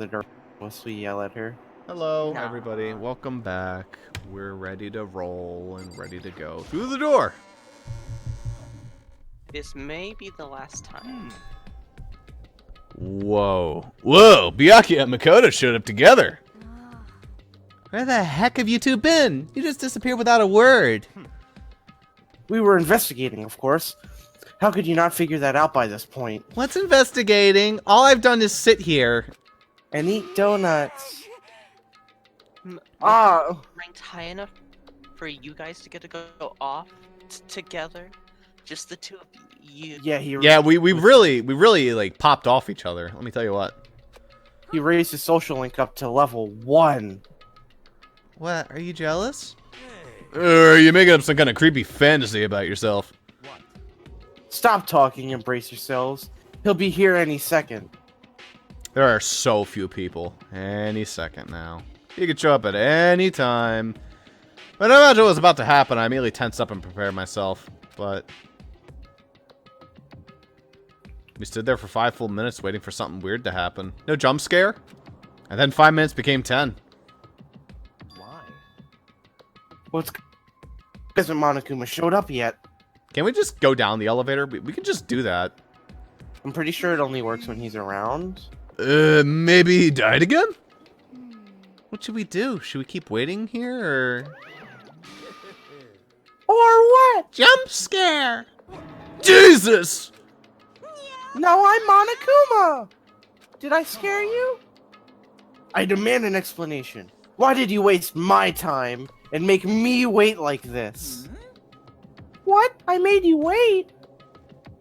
the door once we yell at her. Hello, Nah. everybody. Welcome back. We're ready to roll and ready to go through the door. This may be the last time. Whoa. Whoa, Byakuya and Makoto showed up together. Where the heck have you two been? You just disappeared without a word. We were investigating, of course. How could you not figure that out by this point? What's investigating? All I've done is sit here. And eat donuts. M- Ah, Ranked high enough for you guys to get to go off together? Just the two of you? yeah, he We really like popped off each other. Let me tell you what. he raised his social link up to level 1. What? Are you jealous? Or are you making up some kind of creepy fantasy about yourself? Stop talking and brace yourselves. He'll be here any second. There are so few people. Any second now. He could show up at any time. When I imagined what was about to happen, I immediately tensed up and prepared myself. But we stood there for 5 full minutes waiting for something weird to happen. No jump scare. And then 5 minutes became 10. Why? What's hasn't Monokuma showed up yet? Can we just go down the elevator? We can just do that. I'm pretty sure it only works when he's around. Maybe he died again? What should we do? Should we keep waiting here, or... Or what? Jump scare! Jesus! No, I'm Monokuma! Did I scare you? I demand an explanation. Why did you waste my time and make me wait like this? What? I made you wait?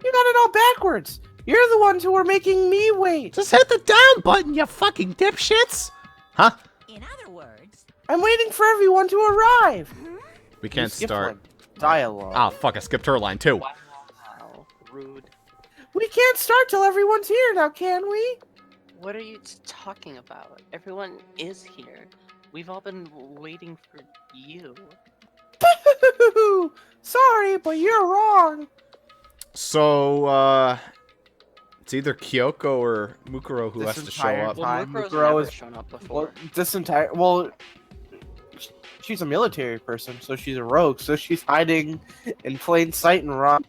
You got it all backwards. You're the ones who were making me wait. Just hit the down button, you fucking dipshits! Huh? In other words, I'm waiting for everyone to arrive. We can't You skipped start. one. Dialogue. Ah, fuck, I skipped her line too. Wow, rude. We can't start till everyone's here now, can we? What are you talking about? Everyone is here. We've all been waiting for you. Sorry, but you're wrong. So, it's either Kyoko or Mukuro who This has to show entire up. time- Well, Mukuro's Mukuro never is- shown up before. She's a military person, so she's a rogue, so she's hiding in plain sight and wrong.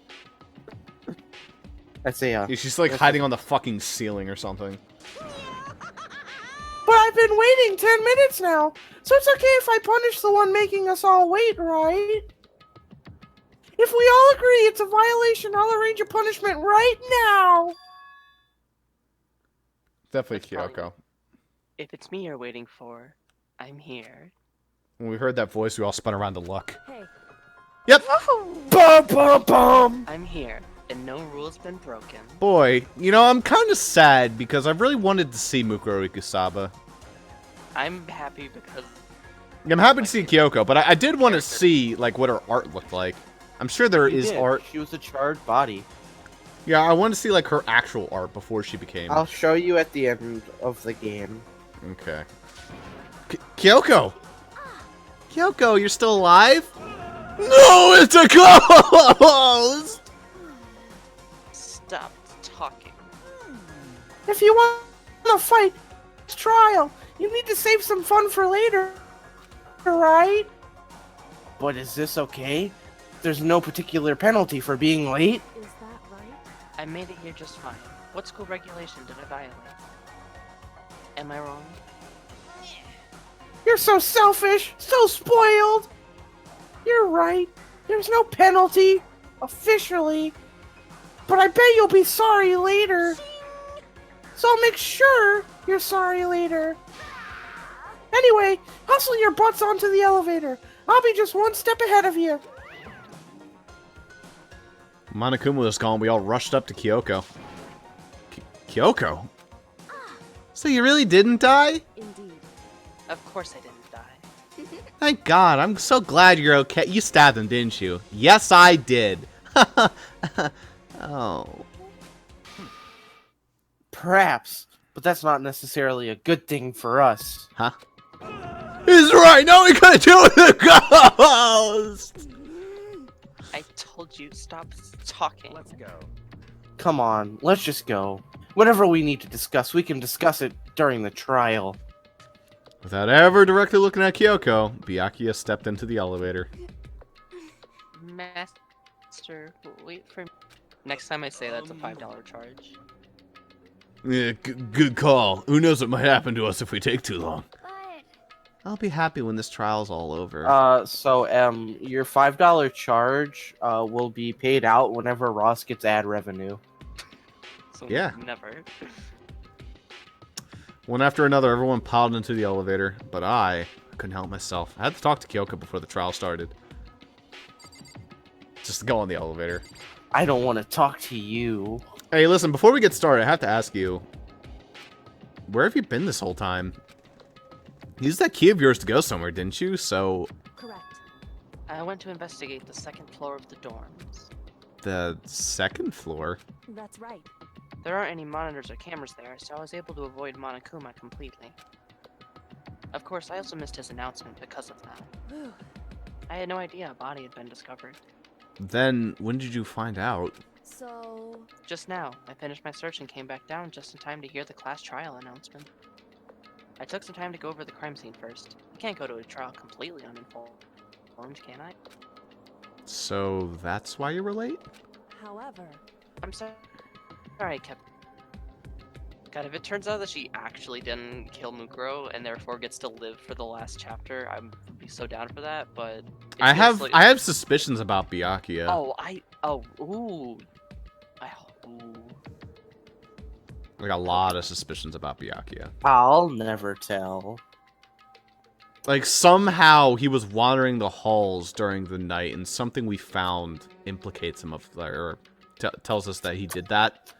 I'd say, She's like hiding on the fucking ceiling or something. but I've been waiting 10 minutes now, so it's okay if I punish the one making us all wait, right? If we all agree it's a violation, I'll arrange a punishment right now. Definitely That's probably- Kyoko. If it's me you're waiting for, I'm here. When we heard that voice, we all spun around to look. hey, Yep! Bum, bum, bum. I'm here, and no rule's been broken. Boy, you know, I'm kind of sad because I really wanted to see Mukuro Ikusaba. I'm happy because I'm happy to see Kyoko, but I did want to see, like, what her art looked like. I'm sure there She is did. art. She was a charred body. Yeah, I want to see, like, her actual art before she became... I'll show you at the end of the game. Okay. Kyoko! Kyoko, you're still alive? No, it's a ghost! stop talking. If you want to fight this trial, you need to save some fun for later, right? But is this okay? There's no particular penalty for being late. is that right? I made it here just fine. What school regulation did I violate? Am I wrong? You're so selfish, so spoiled. You're right. There's no penalty, officially. But I bet you'll be sorry later. So I'll make sure you're sorry later. Anyway, hustle your butts onto the elevator. I'll be just one step ahead of you. Monokuma was gone, we all rushed up to Kyoko. Kyoko? So you really didn't die? Indeed. Of course I didn't die. Thank God, I'm so glad you're okay. You stabbed him, didn't you? Yes, I did. Oh. Perhaps, but that's not necessarily a good thing for us. Huh? He's right, now we gotta deal with the ghost! I told you stop talking. Let's go. Come on, let's just go. Whatever we need to discuss, we can discuss it during the trial. Without ever directly looking at Kyoko, Byakuya stepped into the elevator. Master, wait for me. Next time I say that's a $5 charge. Yeah, good call. Who knows what might happen to us if we take too long. But I'll be happy when this trial's all over. Your $5 charge will be paid out whenever Ross gets ad revenue. So Yeah. Never. One after another, everyone piled into the elevator, but I couldn't help myself. I had to talk to Kyoko before the trial started. Just to go on the elevator. I don't want to talk to you. Hey, listen, before we get started, I have to ask you, where have you been this whole time? You used that key of yours to go somewhere, didn't you? So, correct. I went to investigate the second floor of the dorms. the second floor? That's right. There aren't any monitors or cameras there, so I was able to avoid Monokuma completely. Of course, I also missed his announcement because of that. Whew. I had no idea a body had been discovered. Then, when did you find out? So, Just now, I finished my search and came back down just in time to hear the class trial announcement. I took some time to go over the crime scene first. I can't go to a trial completely uninformed, can I? So, that's why you were late? however, I'm sorry I kept... God, if it turns out that she actually didn't kill Mukuro and therefore gets to live for the last chapter, I'd be so down for that, but... I have suspicions about Byakuya. Ooh. Like a lot of suspicions about Byakuya. I'll never tell. Like, somehow he was wandering the halls during the night, and something we found implicates him of, or tells us that he did that.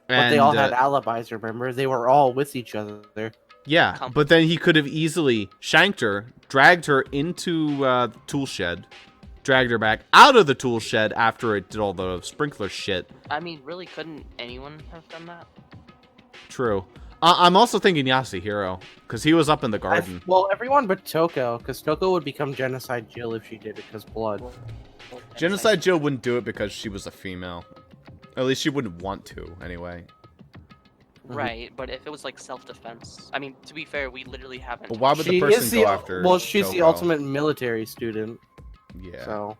But they all had alibis, remember? They were all with each other. Yeah, but then he could have easily shanked her, dragged her into the tool shed, dragged her back out of the tool shed after it did all the sprinkler shit. I mean, really, couldn't anyone have done that? True. I'm also thinking Yasuhiro, because he was up in the garden. Well, everyone but Toko, because Toko would become Genocide Jill if she did it, because blood. Genocide Jill wouldn't do it because she was a female. At least she wouldn't want to, anyway. Right, but if it was like self-defense, I mean, to be fair, we literally haven't. But why would the She person is go after Well, she's the Toko? ultimate military student, Yeah. so...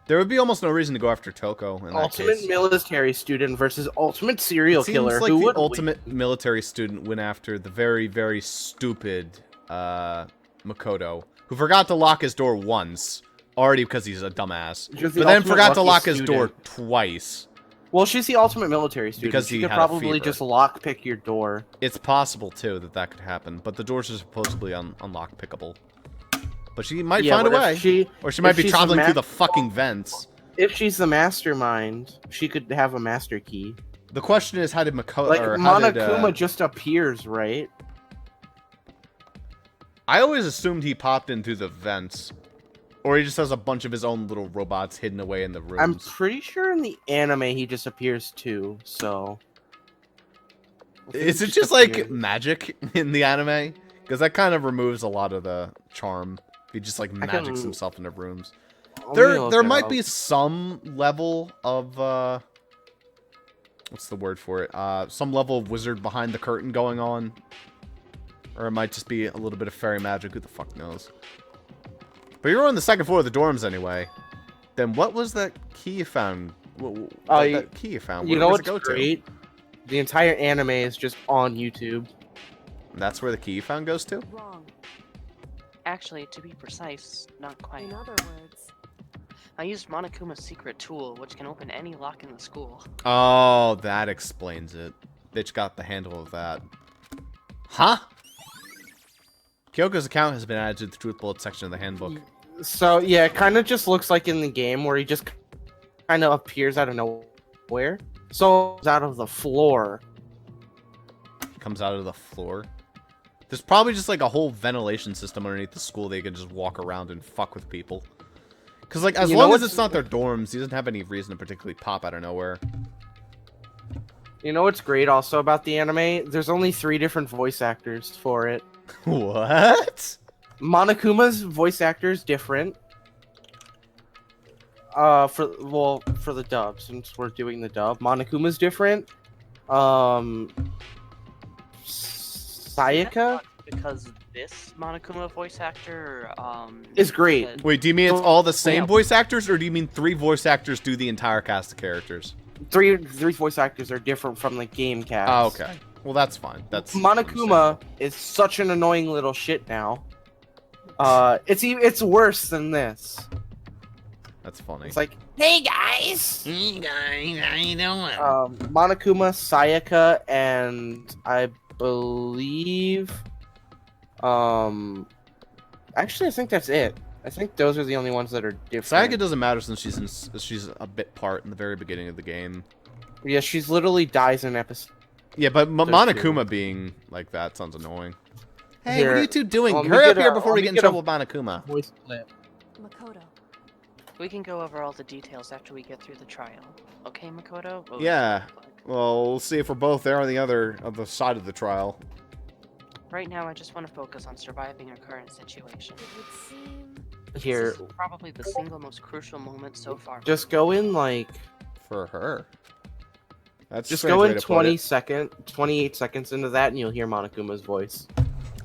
There would be almost no reason to go after Toko in that Ultimate case. military student versus ultimate serial It seems killer. like Who the would ultimate military student went after the very, very stupid Makoto, who forgot to lock his door once, already because he's a dumbass, Just the but then ultimate forgot to lucky lock his student. door twice. Well, she's the ultimate military student. Because she he could had a probably fever. just lockpick your door. It's possible, too, that could happen, but the doors are supposedly unlock pickable. But she might find a but way. Or she might if be she's traveling the through the fucking vents. If she's the mastermind, she could have a master key. The question is, how did Makoto... Like, or how did, Monokuma just appears, right? I always assumed he popped in through the vents. Or he just has a bunch of his own little robots hidden away in the rooms. I'm pretty sure in the anime he just appears too, so... Is it just like magic in the anime? Because that kind of removes a lot of the charm. He just like magics himself into rooms. There might be some level of what's the word for it? Some level of wizard behind the curtain going on. Or it might just be a little bit of fairy magic, who the fuck knows. But you're on the second floor of the dorms anyway. Then what was that key you found? That key you found? You know Where what's does it go great? The entire anime is just on YouTube. That's where the key you found goes to? wrong. Actually, to be precise, not quite. In other words, I used Monokuma's secret tool, which can open any lock in the school. Oh, that explains it. Bitch got the handle of that. Huh? Kyoko's account has been added to the Truth Bullet section of the handbook. So, yeah, it kind of just looks like in the game where he just kind of appears out of nowhere. So, it's out of the floor. Comes out of the floor. There's probably just like a whole ventilation system underneath the school they can just walk around and fuck with people. Because, like, as long as it's not their dorms, he doesn't have any reason to particularly pop out of nowhere. You know what's great also about the anime? There's only 3 different voice actors for it. What? Monokuma's voice actor is different. For the dub, since we're doing the dub. Monokuma's different. Sayaka Because this Monokuma voice actor, is great. said- Wait, do you mean it's all the same Yeah. voice actors, or do you mean 3 voice actors do the entire cast of characters? Three voice actors are different from the game cast. Oh, okay. Well, that's fine. That's Monokuma is such an annoying little shit now. It's worse than this. That's funny. It's like, hey guys. Hey guys, how you doing? Monokuma, Sayaka, and I believe, actually, I think that's it. I think those are the only ones that are different. Sayaka doesn't matter since she's a bit part in the very beginning of the game. Yeah, she's literally dies in episode. Yeah, but Those Monokuma two. being like that sounds annoying. Hey, Here, what are you two doing? let me Hurry up get here a- before let we me get in get a- trouble with Monokuma. Voice clip. Makoto. We can go over all the details after we get through the trial. Okay, Makoto? What would Yeah. that look like? Well, we'll see if we're both there on the other side of the trial. Right now, I just want to focus on surviving our current situation. It would seem. Here, This is probably the single most crucial moment so far. just go in like, For her. That's a just strange go way in to put it. 28 seconds into that, and you'll hear Monokuma's voice.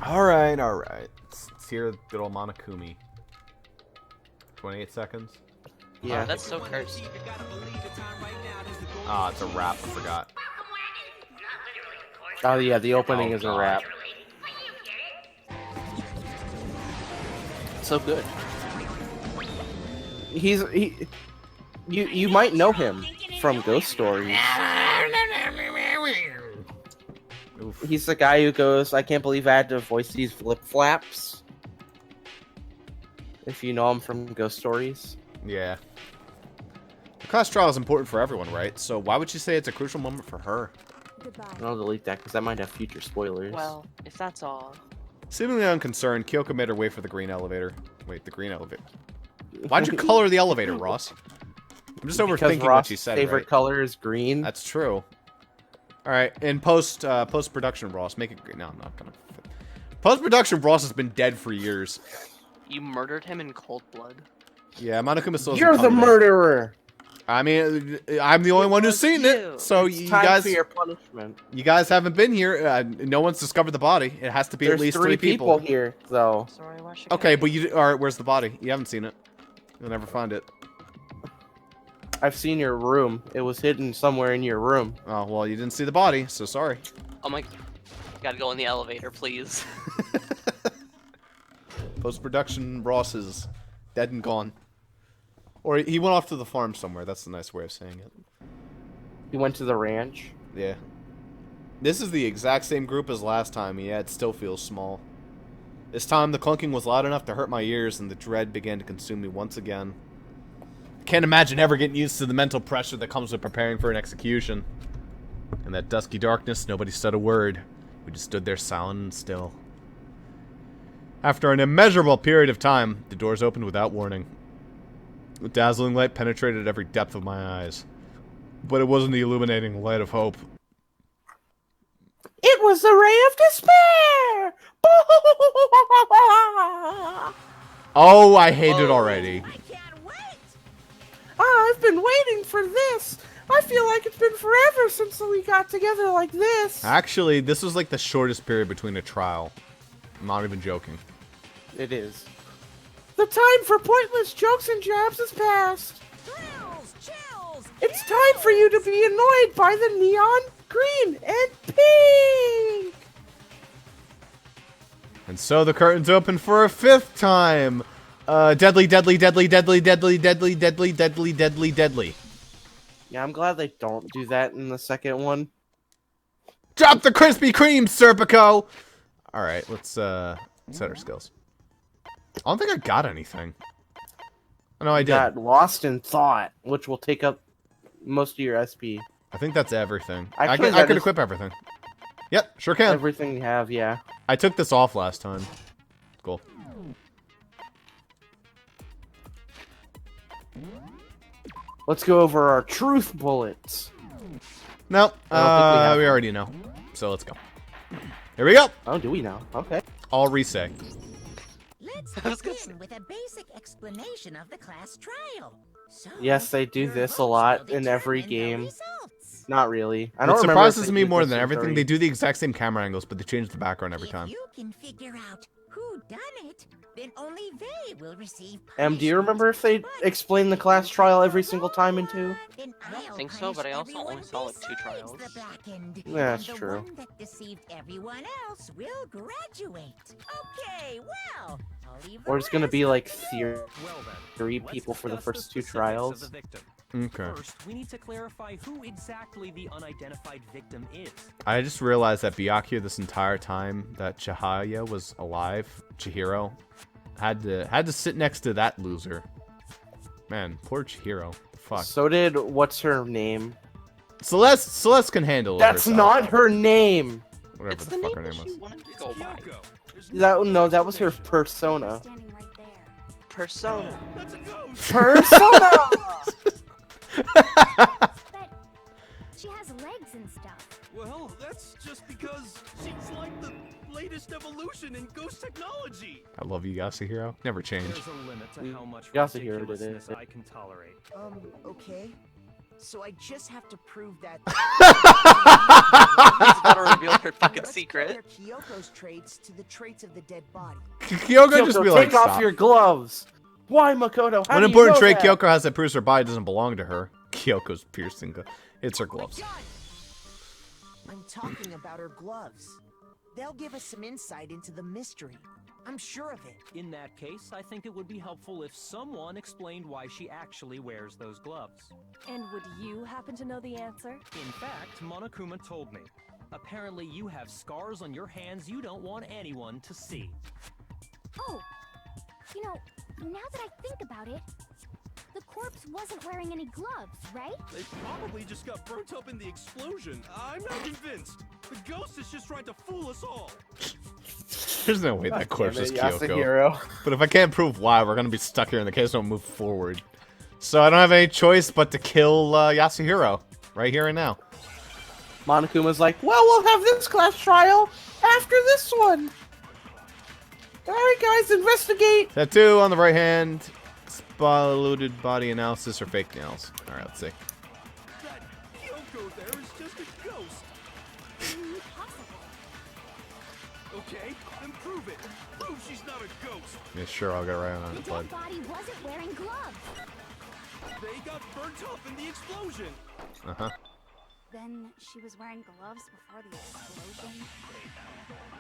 Alright. Let's hear good old Monokumi. 28 seconds? Yeah. That's so cursed. Ah, it's a rap, I forgot. Oh yeah, the opening Oh, is a God. rap. So good. You might know him from Ghost Stories. Oof. He's the guy who goes, I can't believe I had to voice these flip flaps. If you know him from Ghost Stories. Yeah. The class trial is important for everyone, right? So why would you say it's a crucial moment for her? Goodbye. I'll delete that because that might have future spoilers. Well, if that's all, Seemingly unconcerned, Kyoko made her way for the green elevator. Wait, the green elevator. Why'd you color the elevator, Ross? I'm just because overthinking what Ross' she said, favorite right? color is green. That's true. Alright, in post-production, Ross, make it green. No, I'm not gonna. Post-production, Ross has been dead for years. you murdered him in cold blood. Yeah, Monokuma still hasn't You're the come yet. murderer. I mean, I'm the only one who's was seen you. it, so It's you time guys, for your punishment. you guys haven't been here. No one's discovered the body. It has to be There's at least three three people here, though. Sorry, watch Okay, but you. Alright, where's the body? You haven't seen it. You'll never find it. I've seen your room. It was hidden somewhere in your room. Oh, well, you didn't see the body, so sorry. Oh my, gotta go in the elevator, please. Post-production, Ross is dead and gone. Or he went off to the farm somewhere. That's the nice way of saying it. You went to the ranch. Yeah. This is the exact same group as last time, yet it still feels small. This time, the clunking was loud enough to hurt my ears, and the dread began to consume me once again. Can't imagine ever getting used to the mental pressure that comes with preparing for an execution. In that dusky darkness, nobody said a word. We just stood there silent and still. After an immeasurable period of time, the doors opened without warning. The dazzling light penetrated every depth of my eyes. But it wasn't the illuminating light of hope. It was the ray of despair! Oh, I hate it already. I've been waiting for this. I feel like it's been forever since we got together like this. Actually, this was like the shortest period between a trial. I'm not even joking. It is. The time for pointless jokes and jabs has passed. Thrills, chills. It's time for you to be annoyed by the neon green and pink. And so the curtains open for a 5th time. Deadly, deadly, deadly, deadly, deadly, deadly, deadly, deadly, deadly, deadly. Yeah, I'm glad they don't do that in the second one. Drop the Krispy Kreme, Serpico! Alright, let's set our skills. I don't think I got anything. Oh, no, I did. Got lost in thought, which will take up most of your SP. I think that's everything. Actually, I that could is- equip everything. Yep, sure can. Everything you have, yeah. I took this off last time. Cool. Let's go over our truth bullets. No, I don't think we have we one. already know. So let's go. Here we go. Oh, do we now? Okay. I'll re-say. Let's I was gonna begin with a basic explanation of the class trial. So, Yes, they do your this a votes lot will in every determine the game. results. Not really. I It don't remember if surprises they me did more this than in everything. 3. They do the exact same camera angles, but they change the background every If time. you can figure out who done it, then only they will receive Do you punishment. remember if they But explain the class trial every single time in 2? then I don't I'll think so, but I punish also only everyone saw like 2 besides trials. the back end, That's and the true. one that deceived everyone else will graduate. Okay, well, I'll leave the Or it's gonna rest be like up to you. Well then, 3 let's people for the discuss first 2 specifics of trials. the victim. Okay. First, we need to clarify who exactly the unidentified victim is. I just realized that Byakuya this entire time that Chihaya was alive, Chihiro, had to sit next to that loser. Man, poor Chihiro. Fuck. So did what's her name? Celeste can handle it. That's herself. not her name. Whatever It's the the fuck name her that name she was. wanted to go by. That was her persona. Standing right there. Persona. That's a ghost! Persona. But she has legs and stuff. Well, that's just because she's like the latest evolution in ghost technology. I love you, Yasuhiro. Never change. There's a limit to how much Yasuhiro did ridiculousness it. I can tolerate. Okay. So I just have to prove that. He's about to reveal her fucking Let's secret. compare Kyoko's traits to the traits of the dead body. Kyoko just be Kyoko, like, take off stop. your gloves. Why, Makoto? How One do important you know trait that? Kyoko has that proves her body doesn't belong to her. Kyoko's piercing. It's her gloves. I'm talking about her gloves. They'll give us some insight into the mystery. I'm sure of it. In that case, I think it would be helpful if someone explained why she actually wears those gloves. And would you happen to know the answer? In fact, Monokuma told me. Apparently you have scars on your hands you don't want anyone to see. Oh, you know, now that I think about it, the corpse wasn't wearing any gloves, right? They probably just got burnt up in the explosion. I'm not convinced. The ghost is just trying to fool us all. There's no way that corpse is Kyoko. Yasuhiro. But if I can't prove why, we're gonna be stuck here in the case don't move forward. So I don't have any choice but to kill Yasuhiro right here and now. Monokuma's like, well, we'll have this class trial after this one. Alright, guys, investigate. Tattoo on the right hand. Exploded body analysis or fake nails. Alright, let's see. That Kyoko there is just a ghost. Okay, then prove it. Prove she's not a ghost. Yeah, sure, I'll get right on The it, bud. dead body wasn't wearing gloves. They got burnt up in the explosion. Uh-huh. Then she was wearing gloves before the explosion.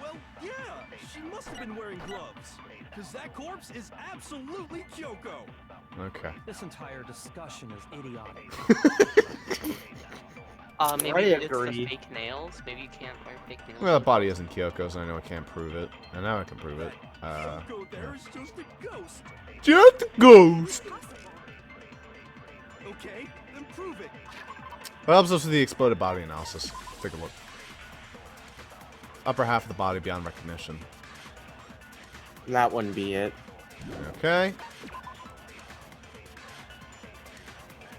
Well, yeah, she must have been wearing gloves. Because that corpse is absolutely Kyoko. Okay. This entire discussion is idiotic. Maybe I it's agree. the fake nails. Maybe you can't wear fake nails. Well, the body isn't Kyoko's, I know I can't prove it. And now I can prove it. Kyoko there is just a ghost. Just a ghost! Okay, then prove it. What helps us with the exploded body analysis? Take a look. Upper half of the body beyond recognition. That wouldn't be it. Okay.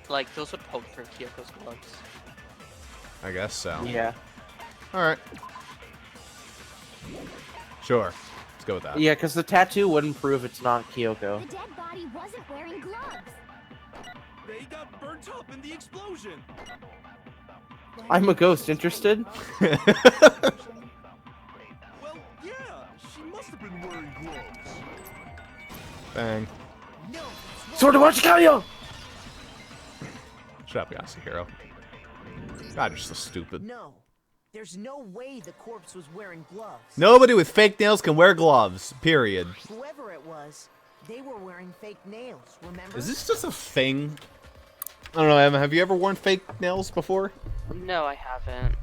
Like, those would poke through Kyoko's gloves. I guess so. Yeah. Alright. Sure. Let's go with that. Yeah, because the tattoo wouldn't prove it's not The Kyoko. dead body wasn't wearing gloves. They got burnt up in the explosion. I'm a ghost. Interested? Well, yeah, she must have been wearing gloves. Bang. Sword of Archikayo! Shut up, Yasuhiro. God, you're so stupid. No. There's no way the corpse was wearing gloves. Nobody with fake nails can wear gloves. Period. Whoever it was, they were wearing fake nails, remember? Is this just a thing? I don't know, Emma. Have you ever worn fake nails before? No, I haven't.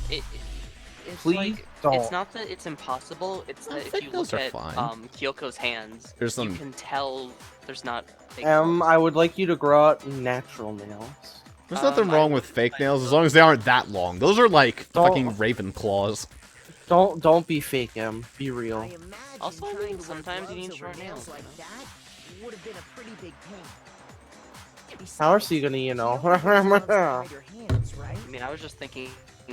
It's Please like, don't. it's not that it's impossible, it's that if fake you nails look are at, fine. Kyoko's hands, There's some- you can tell there's not fake nails. I would like you to grow out natural nails. There's nothing I wrong with fake nails as long as they aren't that long. Those are like Don't- fucking raven claws. Don't be fake, Be real. I imagine Also, I mean, trying to wear sometimes you gloves need short over nails. like that would have been a pretty big pain. How else are you gonna, you know? Besides, gloves hide your hands, right? I mean, I was just thinking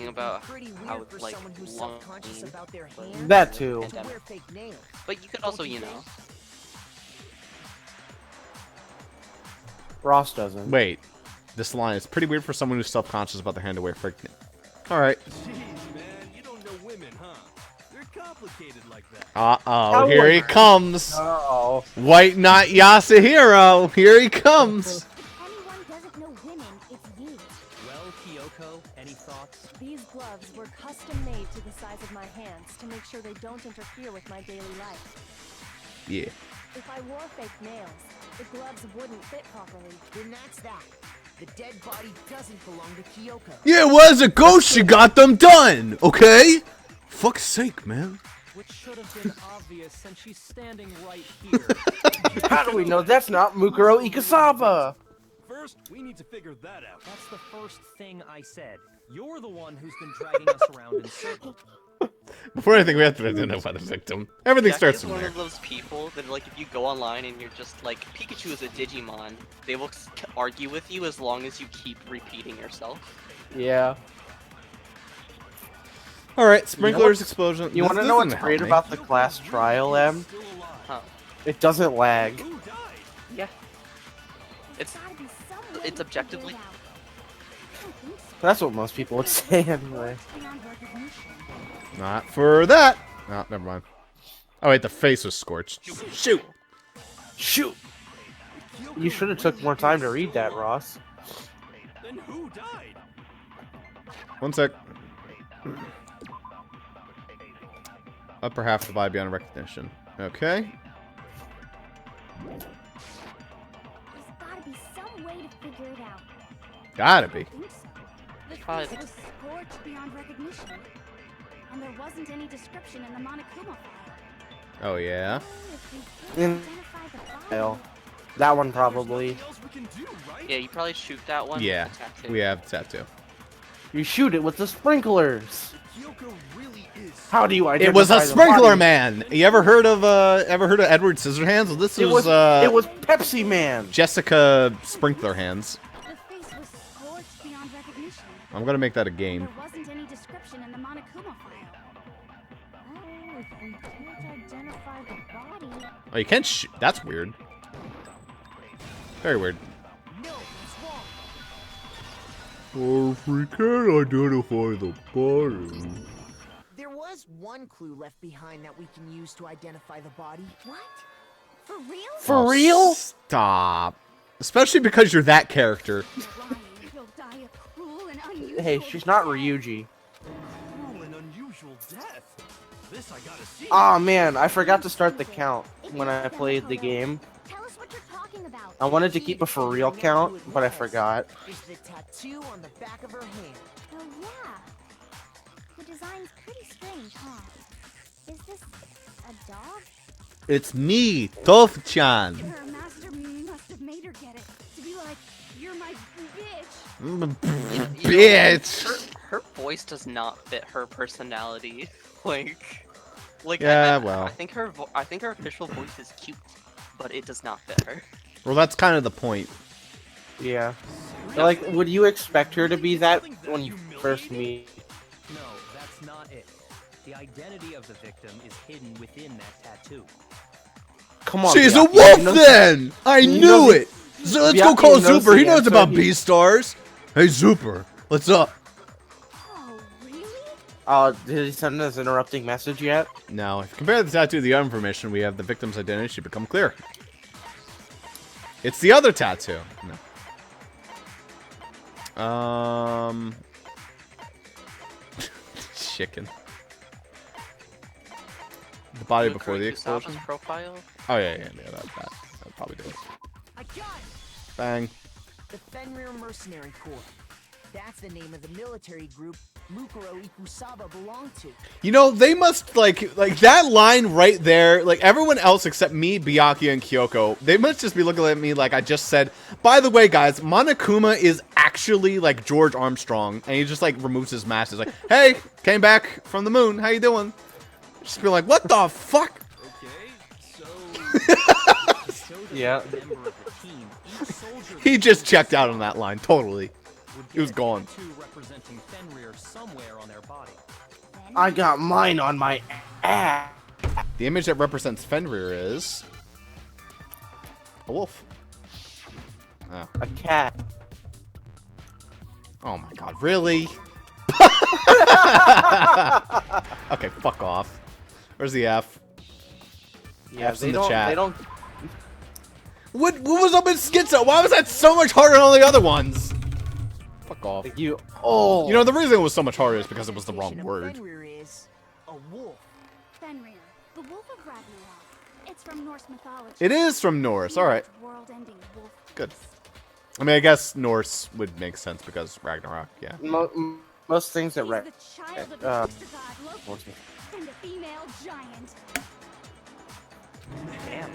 about Pretty how weird it's for like someone who's long, self-conscious about their but- hands That too. to wear fake nails. But you could also, you know, Ross doesn't. Wait. This line is pretty weird for someone who's self-conscious about their hand away freaking. Alright. Jeez, man, you don't know women, huh? They're complicated like that. Uh-oh, here he comes. Uh-oh. White Knight Yasuhiro, here he comes. If anyone doesn't know women, it's you. Well, Kyoko, any thoughts? These gloves were custom made to the size of my hands to make sure they don't interfere with my daily life. Yeah. If I wore fake nails, the gloves wouldn't fit properly. Then that's that. The dead body doesn't belong to Kyoko. Yeah, well, as a ghost, she got them done, okay? Fuck's sake, man. Which should have been obvious since she's standing right here. How do we know that's not Mukuro Ikasawa? First, we need to figure that out. That's the first thing I said. You're the one who's been dragging us around in circles. Before anything, we have to identify the victim. Everything Jack starts is from one there. of those people that, like, if you go online and you're just like, Pikachu is a Digimon, they will argue with you as long as you keep repeating yourself. Yeah. Alright, sprinklers, explosion. You want to This know what's doesn't great help me. about the class trial, Em? Huh. It doesn't lag. Who died? Yeah. It's Gotta be some way it's to figure objectively- it out. I don't think so. That's what most people would say anyway. Beyond recognition. Not for that. No, never mind. Oh wait, the face was scorched. Shoot. Shoot! You should have took more time to read that, Ross. Then who died? One sec. Upper half of the body beyond recognition. Okay. There's gotta be some way to figure it out. Gotta be. I think so. The Probably face the- was scorched beyond recognition. And there wasn't any description in the Monokuma file. Oh yeah. Oh, if we In- can't identify the body, Hell. That one probably. Nothing else we can do, right? yeah, you probably shoot that one. Yeah. With the tattoo. We have tattoo. You shoot it with the sprinklers. Kyoko really is. How do you identify It was a the sprinkler body? man. You ever heard of Edward Scissorhands? Well, this It was was Pepsi Man. Jessica Sprinkler Hands. the face was scorched beyond recognition. I'm gonna make that a game. There wasn't any description in the Monokuma file. Oh, if we can't identify the body, Oh, you can't shoot. That's weird. Very weird. No, he's wrong. Or if we can't identify the body. There was one clue left behind that we can use to identify the body. what? For real? For real? Stop. Especially because you're that character. Ryan will die a cruel and unusual Hey, she's not Ryuji. Cruel and unusual death. This I gotta see. Aw man, I forgot to start the count when I played the game. Tell us what you're talking about. I wanted to keep a for real count, but I forgot. Is the tattoo on the back of her hand. Oh yeah. The design's pretty strange, huh? Is this a dog? It's me, Toph-chan. Her master must have made her get it to be like, you're my bitch. Bitch. Her voice does not fit her personality. like. Yeah, I well. think her official voice is cute, but it does not fit her. Well, that's kind of the point. Yeah. Like, would you expect her to be that when you first meet? No, that's not it. The identity of the victim is hidden within that tattoo. Come on. She's a Byakuya, wolf you know- then! I you knew know the- it! So let's go Byakuya call knows Zooper. He the knows answer. about He- B-stars. Hey, Zooper. What's up? Oh, really? Did he send us an interrupting message yet? Now, if you compare the tattoo to the other information, we have the victim's identity should become clear. It's the other tattoo. No. Chicken. The body before the explosion. Kusaba's profile. Oh yeah, that probably do it. I got it! Bang. The Fenrir Mercenary Corps. That's the name of the military group Mukuro Ikusawa belonged to. You know, they must, like that line right there, like, everyone else except me, Byakuya, and Kyoko, they must just be looking at me like I just said, by the way, guys, Monokuma is actually, like, George Armstrong, and he just, like, removes his mask. He's like, hey, came back from the moon, how you doing? Just be like, what the fuck? Okay, so Yeah. Member of the team, each soldier He just checked out on that line, totally. would He was get a gone. tattoo representing Fenrir somewhere on their body. I got mine on my ass. The image that represents Fenrir is a wolf. Oh. A cat. Oh my god, really? Okay, fuck off. Where's the F? Yeah, F's they in the don't. chat. They don't. What was up with Schizo? Why was that so much harder than all the other ones? Fuck off. Like you. Oh. You know, the reason it was so much harder is because it was the wrong Of word. Fenrir is a wolf. Fenrir, the wolf of Ragnarok. It's from Norse mythology. It is from Norse, alright. World-ending wolf. Good. I mean, I guess Norse would make sense because Ragnarok, yeah. Most things that He's Rag. the child of the uh, trickster god Loki and a female giant. Damn.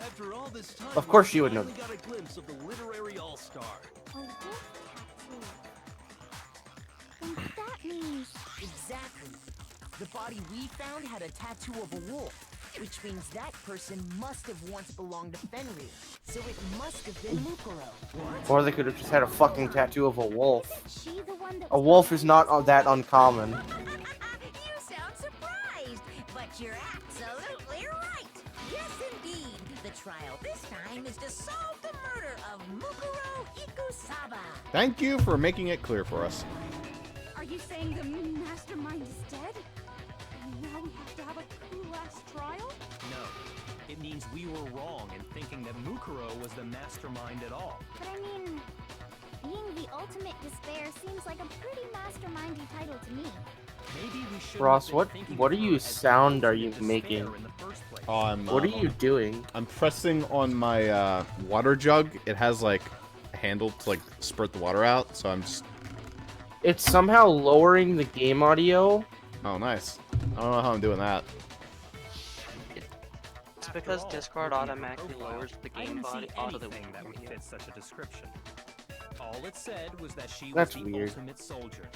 After all this time, Of course you would know. we got a glimpse of the literary all-star. A wolf tattoo. And that means Exactly. The body we found had a tattoo of a wolf, which means that person must have once belonged to Fenrir. So it must have been Mukuro. Or they could have just had a fucking tattoo of a wolf. is she the one that A wolf is not that uncommon. You sound surprised, but you're absolutely right. Yes, indeed. The trial this time is to solve the murder of Mukuro Ikusaba. Thank you for making it clear for us. Are you saying the mastermind is dead? And now we have to have a cool-ass trial? No. It means we were wrong in thinking that Mukuro was the mastermind at all. But I mean, being the ultimate despair seems like a pretty mastermindy title to me. Maybe we should. Ross, what are you sound are you making? Oh, What are you doing? I'm pressing on my water jug. It has like a handle to like spurt the water out, so I'm just... It's somehow lowering the game audio. Oh, nice. I don't know how I'm doing that. It's because Discord automatically lowers the I game didn't see audio. anything that would fit such a description. All it said was that she That's was the weird. ultimate soldier.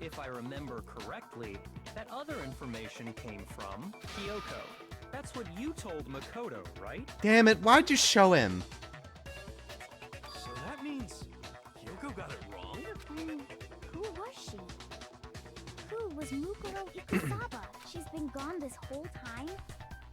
If I remember correctly, that other information came from Kyoko. That's what you told Makoto, right? Damn it, why'd you show him? So that means Kyoko got it wrong? Who was she? Who was Mukuro Ikusaba? She's been gone this whole time?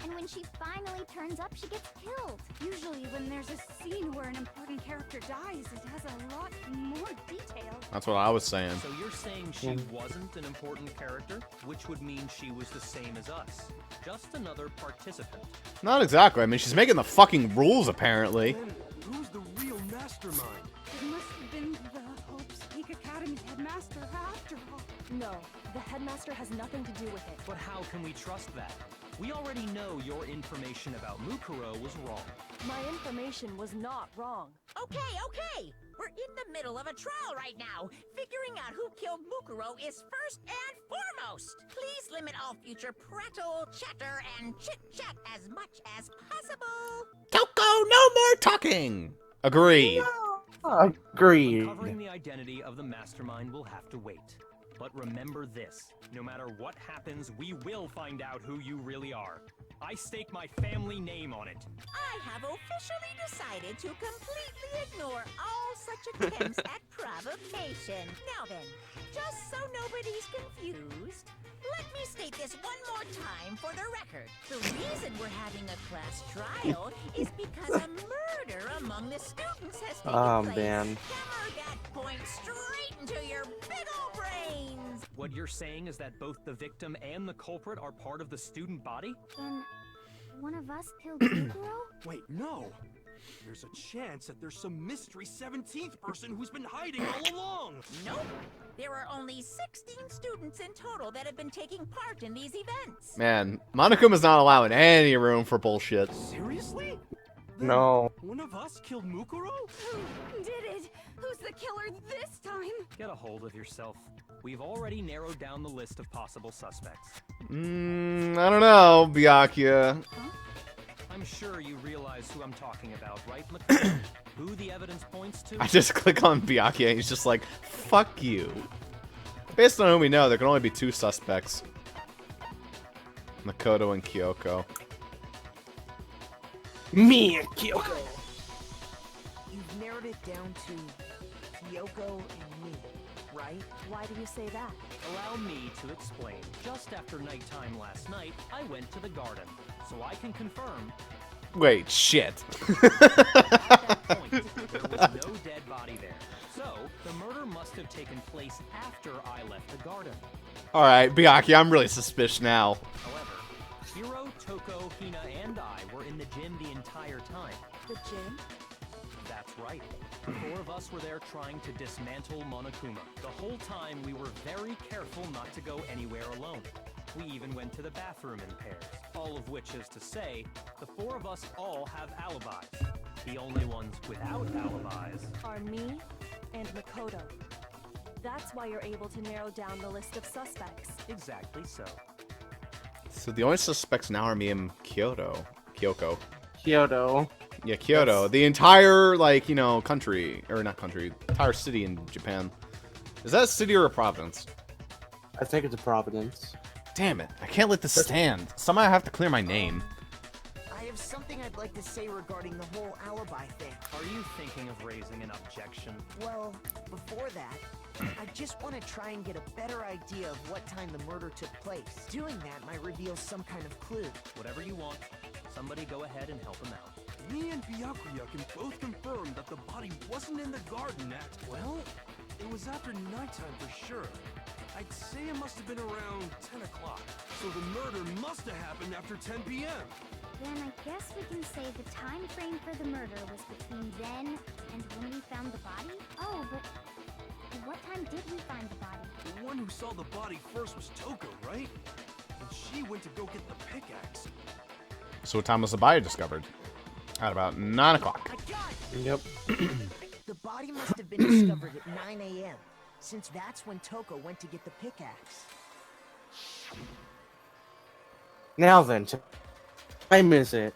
And when she finally turns up, she gets killed. Usually when there's a scene where an important character dies, it has a lot more detail. That's what I was saying. So you're saying she wasn't an important character, which would mean she was the same as us. Just another participant. Not exactly. I mean, she's making the fucking rules, apparently. Then who's the real mastermind? It must have been the Hope's Peak Academy's headmaster after all. No, the headmaster has nothing to do with it. But how can we trust that? We already know your information about Mukuro was wrong. My information was not wrong. Okay. We're in the middle of a trial right now. Figuring out who killed Mukuro is first and foremost. Please limit all future prattle, chatter, and chit-chat as much as possible. Kyoko, no more talking! Agreed. Agreed. Uncovering the identity of the mastermind will have to wait. But remember this, no matter what happens, we will find out who you really are. I stake my family name on it. I have officially decided to completely ignore all such attempts at provocation. Now then, just so nobody's confused, let me state this one more time for the record. The reason we're having a class trial is because a murder among the students has taken Oh, place. man. Hammer that point straight into your big ol' brains. What you're saying is that both the victim and the culprit are part of the student body? Then one of us killed Mukuro? Wait, no. There's a chance that there's some mystery 17th person who's been hiding all along. Nope. There are only 16 students in total that have been taking part in these events. Man, Monokuma's not allowing any room for bullshit. Seriously? Then No. One of us killed Mukuro? Who did it? Who's the killer this time? Get a hold of yourself. We've already narrowed down the list of possible suspects. I don't know, Byakuya. I'm sure you realize who I'm talking about, right, Makoto? Who the evidence points to? I just click on Byakuya and he's just like, fuck you. Based on who we know, there can only be two suspects. Makoto and Kyoko. Me and Kyoko. You've narrowed it down to Kyoko and me, right? Why do you say that? Allow me to explain. Just after nighttime last night, I went to the garden, so I can confirm Wait, shit. At that point, there was no dead body there. So, the murder must have taken place after I left the garden. Alright, Byakuya, I'm really suspicious now. However, Hiro, Toko, Hina, and I were in the gym the entire time. The gym? That's right. The four of us were there trying to dismantle Monokuma. The whole time we were very careful not to go anywhere alone. We even went to the bathroom in pairs. All of which is to say, the four of us all have alibis. The only ones without alibis Are me and Makoto. That's why you're able to narrow down the list of suspects. exactly so. So the only suspects now are me and Kyoko. Kyoto. Yeah, Kyoto. The entire, like, you know, country. Or not country. Entire city in Japan. Is that a city or a province? I think it's a Providence. Damn it. I can't let this stand. Somehow I have to clear my name. I have something I'd like to say regarding the whole alibi thing. Are you thinking of raising an objection? Well, before that, I just want to try and get a better idea of what time the murder took place. Doing that might reveal some kind of clue. Whatever you want. Somebody go ahead and help him out. Me and Byakuya can both confirm that the body wasn't in the garden at, well, it was after nighttime for sure. I'd say it must have been around 10 o'clock. So the murder must have happened after 10 p.m. Then I guess we can say the time frame for the murder was between then and when we found the body? Oh, but at what time did we find the body? The one who saw the body first was Toko, right? And she went to go get the pickaxe. So what time was the body discovered? At about 9 o'clock. I got it! Yep. The body must have been discovered at 9 a.m., since that's when Toko went to get the pickaxe. Now then, time is it?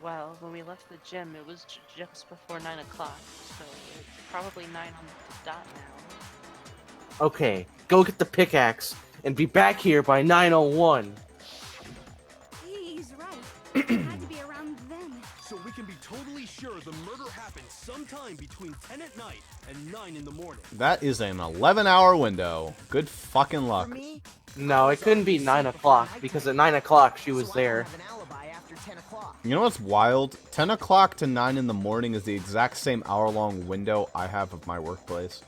Well, when we left the gym, it was just before 9 o'clock, so it's probably 9 on the dot now. Okay, go get the pickaxe and be back here by 9:01. He's right. It had to be around then. So we can be totally sure the murder happened sometime between 10 at night and 9 in the morning. That is an 11-hour window. Good fucking luck. For me, No, it couldn't be 9 o'clock because at 9 o'clock she was so there. I don't have an alibi after 10 o'clock. You know what's wild? 10 o'clock to 9 in the morning is the exact same hour-long window I have of my workplace.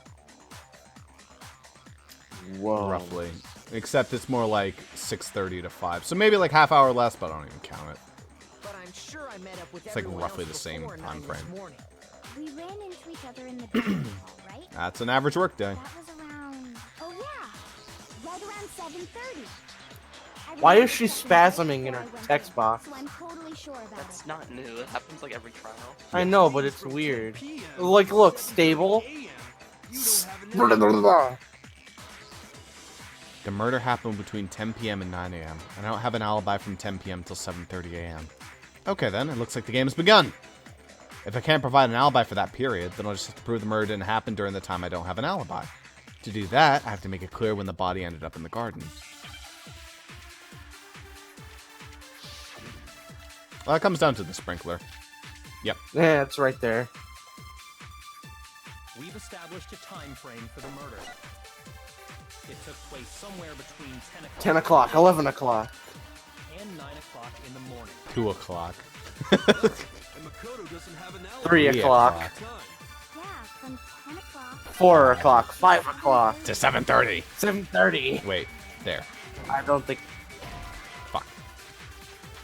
Whoa. Roughly. Except it's more like 6:30 to 5. So maybe like half hour less, but I don't even count it. But I'm sure I met up with It's like everyone roughly else the same before 9 time this frame. morning. We ran into each other in the dining hall, right? That's an average work day. That was around... Oh yeah! Right around 7:30. I Why remember is she checking spasming in before her I went text in, box? So I'm totally sure about That's it. not new. It happens like every trial. I know, but it's weird. PM Like, look, stable. AM, you don't have an alibi. The murder happened between 10 p.m. and 9 a.m. and I don't have an alibi from 10 p.m. till 7:30 a.m. Okay then, it looks like the game has begun. If I can't provide an alibi for that period, then I'll just have to prove the murder didn't happen during the time I don't have an alibi. To do that, I have to make it clear when the body ended up in the garden. Well, that comes down to the sprinkler. Yep. Yeah, it's right there. We've established a time frame for the murder. It took place somewhere between 10 o'clock, 11 o'clock. and 9 o'clock in the morning. 2 o'clock. And Makoto doesn't have an alibi. 3 3 o'clock. Time. Yeah, from 10 o'clock... 4 o'clock, 5 o'clock, To 7:30. 7:30. Wait, there. I don't think... Fuck.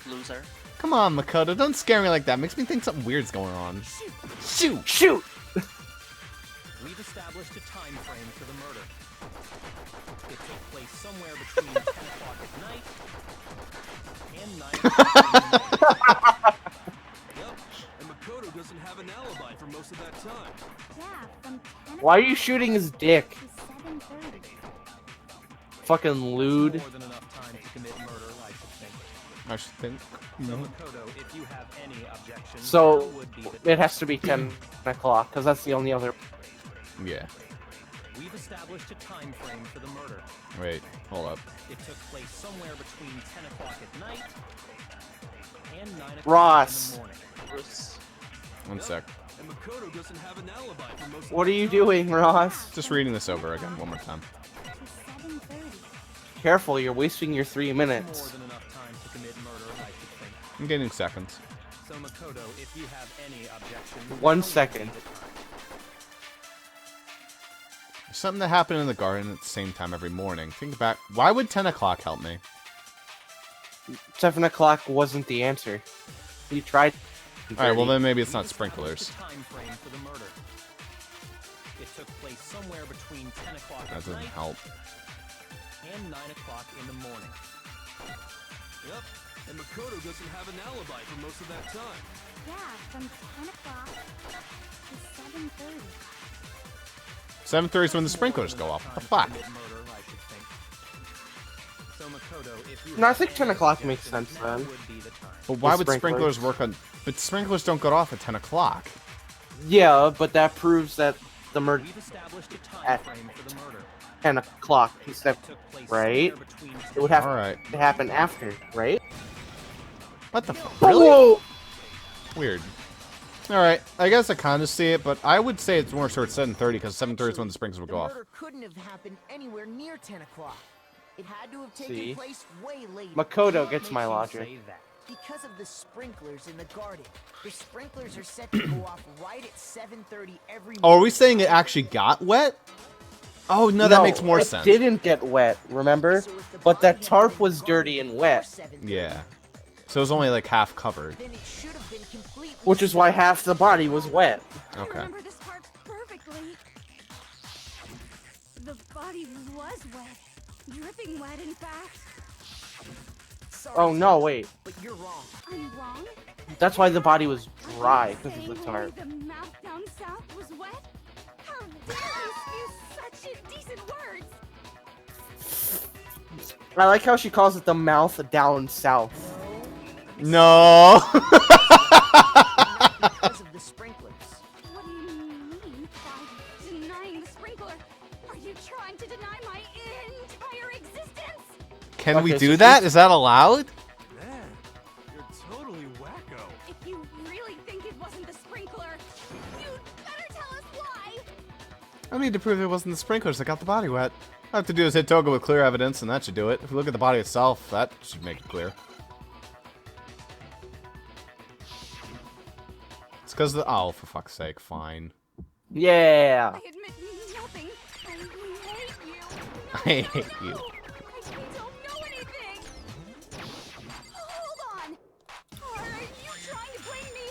Loser. Come on, Makoto, don't scare me like that. Makes me think something weird's going on. Shoot! Shoot! We've established a time frame for the murder. It took place somewhere between 10 o'clock at night and 9 o'clock in the morning. Yep. And Makoto doesn't have an alibi for most of that time. Yeah, from 10 Why are you o'clock shooting his dick? to 7:30. Fucking lewd. More than enough time to commit murder, I should think. I should think. So, Makoto, if you have any objections, So, that would be the it has to be 10 o'clock, because that's the only other... Yeah. We've established a time frame for the murder. Wait, hold up. It took place somewhere between 10 o'clock at night and 9 o'clock Ross. in the morning. Bruce. One sec. And Makoto doesn't have an alibi for most of What that are you time. doing, Ross? Just reading this over again one more time. To 7:30. Careful, you're wasting your 3 More minutes. than enough time to commit murder, I should I'm gaining seconds. So Makoto, if you have any objections... 1 second. Something that happened in the garden at the same time every morning. Think back. Why would 10 o'clock help me? 7 o'clock wasn't the answer. You tried. Alright, well then maybe it's not sprinklers. Time frame for the murder. It took place somewhere between 10 o'clock That at doesn't night help. and 9 o'clock in the morning. Yep, and Makoto doesn't have an alibi for most of that time. Yeah, from 10 o'clock to 7:30. 7:30 is when the sprinklers go off. What the fuck? Murder, I should think. So Makoto, if you No, I have think 10 any o'clock makes objections, sense now then. would be the time. But why The would sprinklers. sprinklers work on... But sprinklers don't go off at 10 o'clock. Yeah, but that proves that the murder We've established a time At- frame for the murder. 10 o'clock. Except It took place right? somewhere between it would have Alright. to happen after, right? What the fuck? Really? Whoa! Weird. Alright, I guess I kind of see it, but I would say it's more sort of 7:30 because 7:30 is when the sprinklers would The go off. murder couldn't have happened anywhere near 10 o'clock. It had to have taken See? place way later. Makoto What gets my makes you logic. say that? Because of the sprinklers in the garden. The sprinklers are set to go off right at 7:30 every Oh, are we morning. saying it actually got wet? Oh, no, that makes more it sense. didn't get wet, remember? So if the But body that had tarp been in was the dirty garden and before wet. 7:30, Yeah. So it was only like half covered. Then it should have been completely Which is why soaked. half the body was wet. I Okay. remember this part perfectly. The body was wet. Dripping wet, in fact. Sorry, Oh no, Tim, wait. but you're wrong. I'm wrong? That's why the body was dry, because Saying of the only tarp. the mouth down south was wet? How dare you spew such indecent words? I like how she calls it the mouth down south. No! Not because of the sprinklers. What do you mean by denying the sprinkler? Are you trying to deny my entire existence? Can we Okay, do so that? she's- Is that allowed? Man, you're totally wacko. If you really think it wasn't the sprinkler, you'd better tell us why. I need to prove it wasn't the sprinklers that got the body wet. All I have to do is hit Toga with clear evidence, and that should do it. If we look at the body itself, that should make it clear. It's because the... Oh, for fuck's sake, fine. Yeah. I admit nothing. I hate you. I hate you. No, I don't know anything. Hold on. Are you trying to blame me?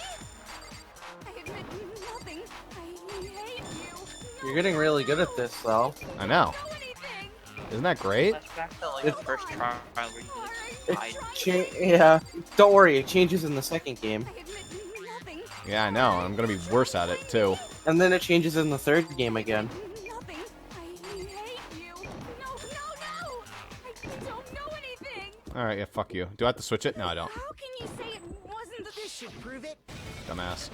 I admit nothing. I hate you. You're getting really good at this, though. I know. Know anything. Isn't that great? That's back to like the first trial where you It hide. yeah. Don't worry, it changes in the second game. I admit nothing. Yeah, I know. I'm gonna be worse at it, too. And then it changes in the third game again. Nothing. I hate you. No. I don't know anything. Alright, yeah, fuck you. Do I have to switch it? No, I don't. How can you say it wasn't the This should prove it. Dumbass.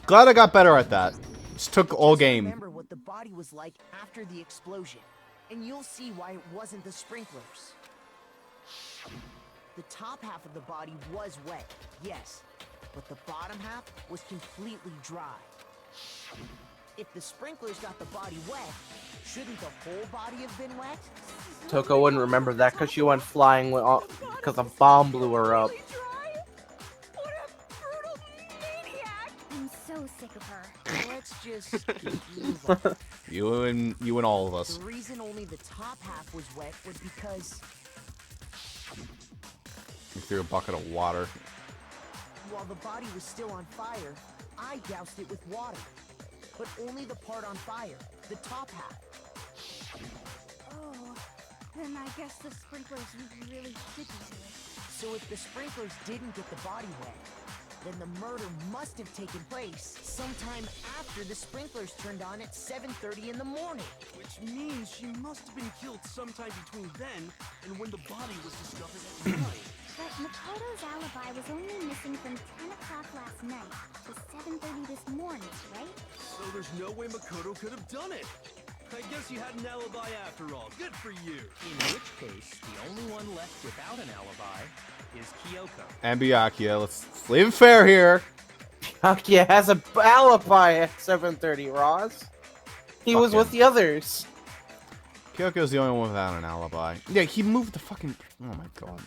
Glad I got better at that. Just took all Just game. Remember what the body was like after the explosion, and you'll see why it wasn't the sprinklers. The top half of the body was wet, yes, but the bottom half was completely dry. If the sprinklers got the body wet, shouldn't the whole body have been wet? Toko wouldn't remember that because she went flying because a bomb blew her up. really dry? What a brutal maniac! I'm so sick of her. Let's just move on. You and all of us. The reason only the top half was wet was because You threw a bucket of water. while the body was still on fire, I doused it with water. But only the part on fire, the top half. Oh, then I guess the sprinklers really did do it. So if the sprinklers didn't get the body wet, then the murder must have taken place sometime after the sprinklers turned on at 7:30 in the morning. Which means she must have been killed sometime between then and when the body was discovered at night. But Makoto's alibi was only missing from 10 o'clock last night to 7:30 this morning, right? So there's no way Makoto could have done it. I guess you had an alibi after all. Good for you. In which case, the only one left without an alibi is Kyoko. And Byakuya, let's leave it fair here. Byakuya has a alibi at 7:30, Ross. He Fuck was him. with the others. Kyoko's the only one without an alibi. Yeah, he moved the fucking... Oh my god.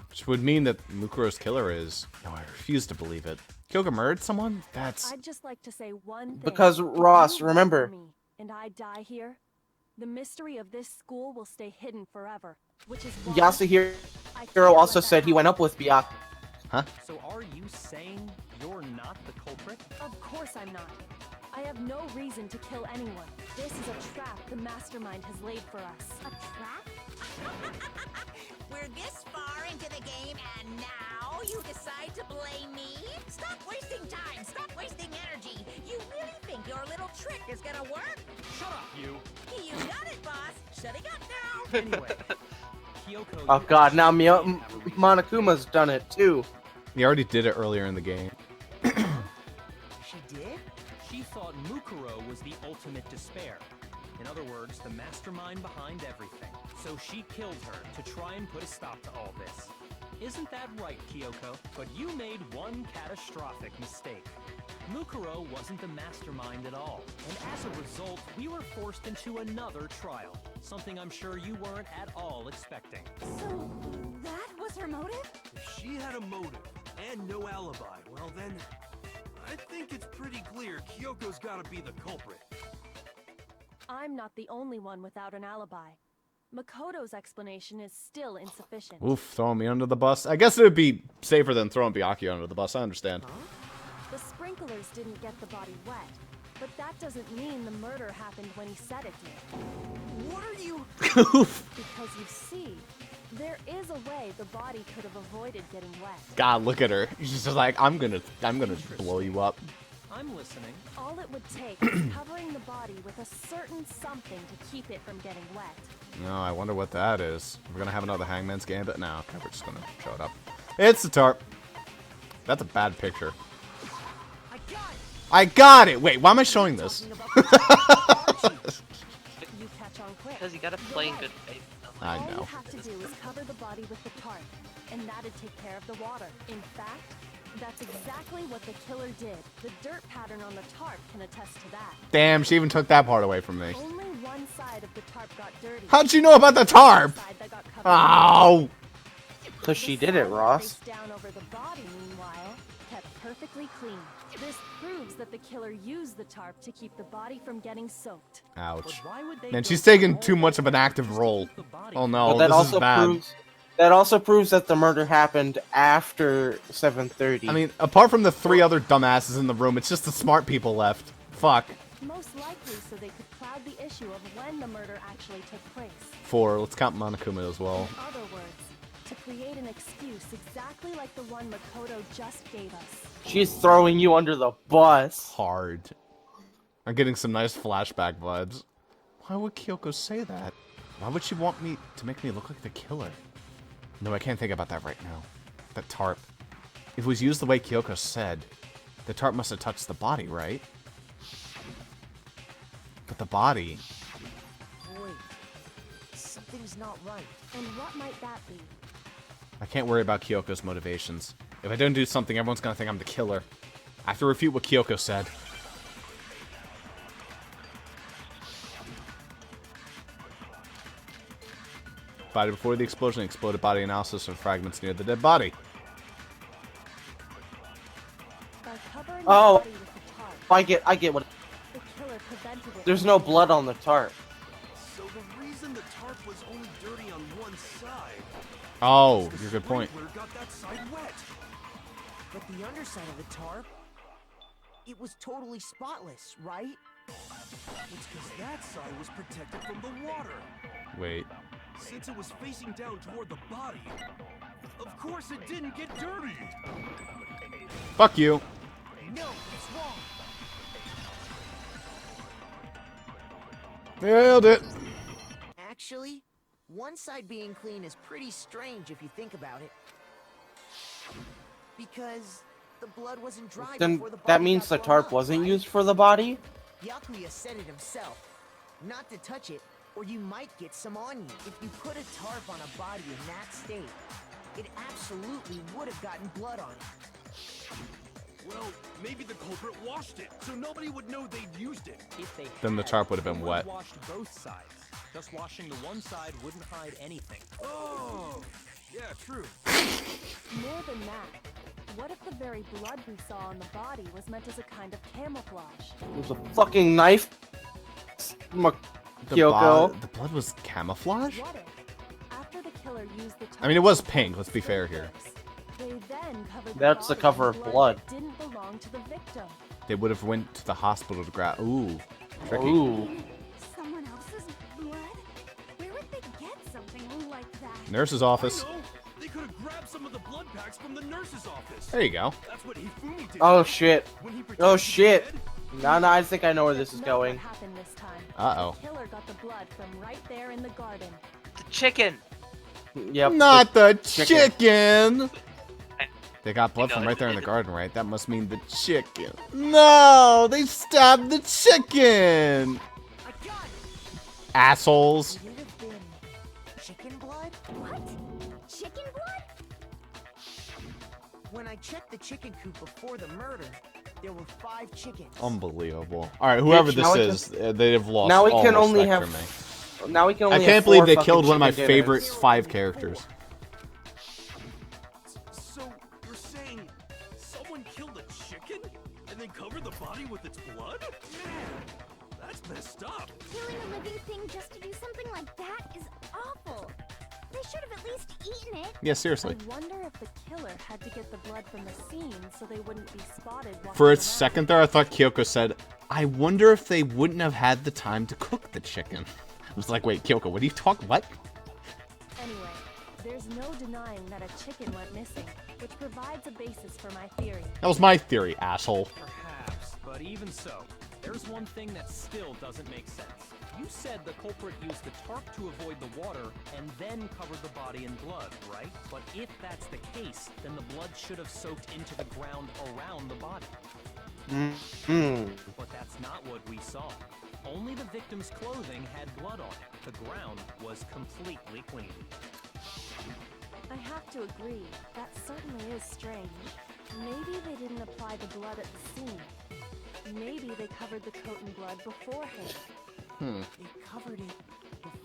Which would mean that Mukuro's killer is... No, I refuse to believe it. Kyoko murdered someone? That's... I'd just like to say one thing. Because, If Ross, you vote remember- for me and I die here, the mystery of this school will stay hidden forever. Which is why Yasuhiro I can't also let that said he went happen. up with Byakuya. So are you saying you're not the culprit? Of course I'm not. I have no reason to kill anyone. This is a trap the mastermind has laid for us. A trap? We're this far into the game, and now you decide to blame me? Stop wasting time! Stop wasting energy! You really think your little trick is gonna work? Shut up, you! You got it, boss! Shutting up now! Anyway, Kyoko... Oh you god, now actually have a Monokuma's done it too. He already did it earlier in the game. She did? She thought Mukuro was the ultimate despair. In other words, the mastermind behind everything. So she killed her to try and put a stop to all this. Isn't that right, Kyoko? But you made one catastrophic mistake. Mukuro wasn't the mastermind at all. And as a result, we were forced into another trial. Something I'm sure you weren't at all expecting. So, that was her motive? If she had a motive and no alibi, well then, I think it's pretty clear Kyoko's gotta be the culprit. I'm not the only one without an alibi. Makoto's explanation is still insufficient. Oof, throwing me under the bus. I guess it would be safer than throwing Byakuya under the bus. I understand. The sprinklers didn't get the body wet, but that doesn't mean the murder happened when he said it did. What are you... Because you see, there is a way the body could have avoided getting wet. God, look at her. She's just like, I'm gonna blow you up. I'm listening. All it would take is covering the body with a certain something to keep it from getting wet. No, I wonder what that is. We're gonna have another Hangman's Gambit now. Okay, we're just gonna show it up. It's the tarp. That's a bad picture. I got it! Wait, why am I showing this? You catch on quick. Because you gotta play in good faith. I All you know. have to do is cover the body with the tarp, and that'd take care of the water. In fact, that's exactly what the killer did. The dirt pattern on the tarp can attest to that. Damn, she even took that part away from me. Only one side of the tarp got dirty. How'd you know about the tarp? The side that got covered Oh! Because she The did it, side Ross. face down over the body, meanwhile, kept perfectly clean. This proves that the killer used the tarp to keep the body from getting soaked. Ouch. But why would they Man, go she's through taking all too much that of an active just to role. keep the body Oh clean? no, But that this also is bad. proves that the murder happened after 7:30. I mean, apart from the 3 other dumbasses in the room, it's just the smart people left. Fuck. Most likely so they could cloud the issue of when the murder actually took place. 4. Let's count Monokuma as well. In other words, to create an excuse exactly like the one Makoto just gave us. she's throwing you under the bus. Hard. I'm getting some nice flashback vibes. Why would Kyoko say that? Why would she want me to make me look like the killer? No, I can't think about that right now. That tarp. If it was used the way Kyoko said, the tarp must have touched the body, right? But the body... Wait. Something's not right. And what might that be? I can't worry about Kyoko's motivations. If I don't do something, everyone's gonna think I'm the killer. I have to refute what Kyoko said. Body before the explosion, exploded body analysis of fragments near the dead body. By covering Oh. the body with the tarp, I get what. the killer prevented it. There's from no getting blood wet. on the tarp. So the reason the tarp was only dirty on one side Oh, is you're a the good point. sprinkler got that side wet. But the underside of the tarp, it was totally spotless, right? It's because that side was protected from the water. Wait. Since it was facing down toward the body, of course it didn't get dirty. Fuck you. No, it's wrong. Nailed it. Actually, one side being clean is pretty strange if you think about it. Because the blood wasn't dry Then before the body that means the got tarp blown up, wasn't right? used for the body? Byakuya said it himself. Not to touch it, or you might get some on you. If you put a tarp on a body in that state, it absolutely would have gotten blood on it. Well, maybe the culprit washed it, so nobody would know they'd used it. If they Then the had, tarp would have they been would've wet. washed both sides. Just washing the one side wouldn't hide anything. Oh, yeah, true. More than that, what if the very blood we saw on the body was meant as a kind of camouflage? There's a fucking knife. The Kyoko. the blood was camouflage? What if, after the killer used the I mean, it was pink, let's be fair here. They then covered That's the body cover in of blood. that didn't belong to the victim. They would have went to the hospital to grab. Ooh, tricky. Ooh. Someone else's blood? Where would they get something like that? Nurse's office. I know. They could have grabbed some of the blood packs from the nurse's office. There you go. That's what Hifumi did. Oh shit. When he Oh pretended to be shit. dead. No, I think I know where this is Not going. What happened this time. Uh-oh. The killer got the blood from right there in the garden. The chicken! Yep. Not the chicken. chicken! I- They got blood No, from they right there in the didn't. garden, right? That must mean the chicken. No! They stabbed the chicken! I got it! Assholes. Would it have been chicken blood? What? Chicken blood? When I checked the chicken coop before the murder, there were 5 chickens. Unbelievable. Alright, whoever Bitch, now this we is, they've lost now we all can only respect have. for me. Now we can only. I have can't believe 4 they fucking killed one of my chicken favorite dinners. 5 characters. So you're saying someone killed a chicken and then covered the body with its blood? Man, that's messed up. Killing a living thing just to do something like that is awful. They should have at least eaten it. Yeah, seriously. I wonder if the killer had to get the blood from the scene so they wouldn't be spotted. For a walking around. second there, I thought Kyoko said, I wonder if they wouldn't have had the time to cook the chicken. I was like, wait, Kyoko, what are you talking? What? Anyway, there's no denying that a chicken went missing, which provides a basis for my theory. That was my theory, asshole. Perhaps, but even so, there's one thing that still doesn't make sense. You said the culprit used the tarp to avoid the water and then covered the body in blood, right? But if that's the case, then the blood should have soaked into the ground around the body. Mm-hmm. But that's not what we saw. Only the victim's clothing had blood on it. The ground was completely clean. I have to agree, that certainly is strange. Maybe they didn't apply the blood at the scene. Maybe they covered the coat in blood beforehand. They covered it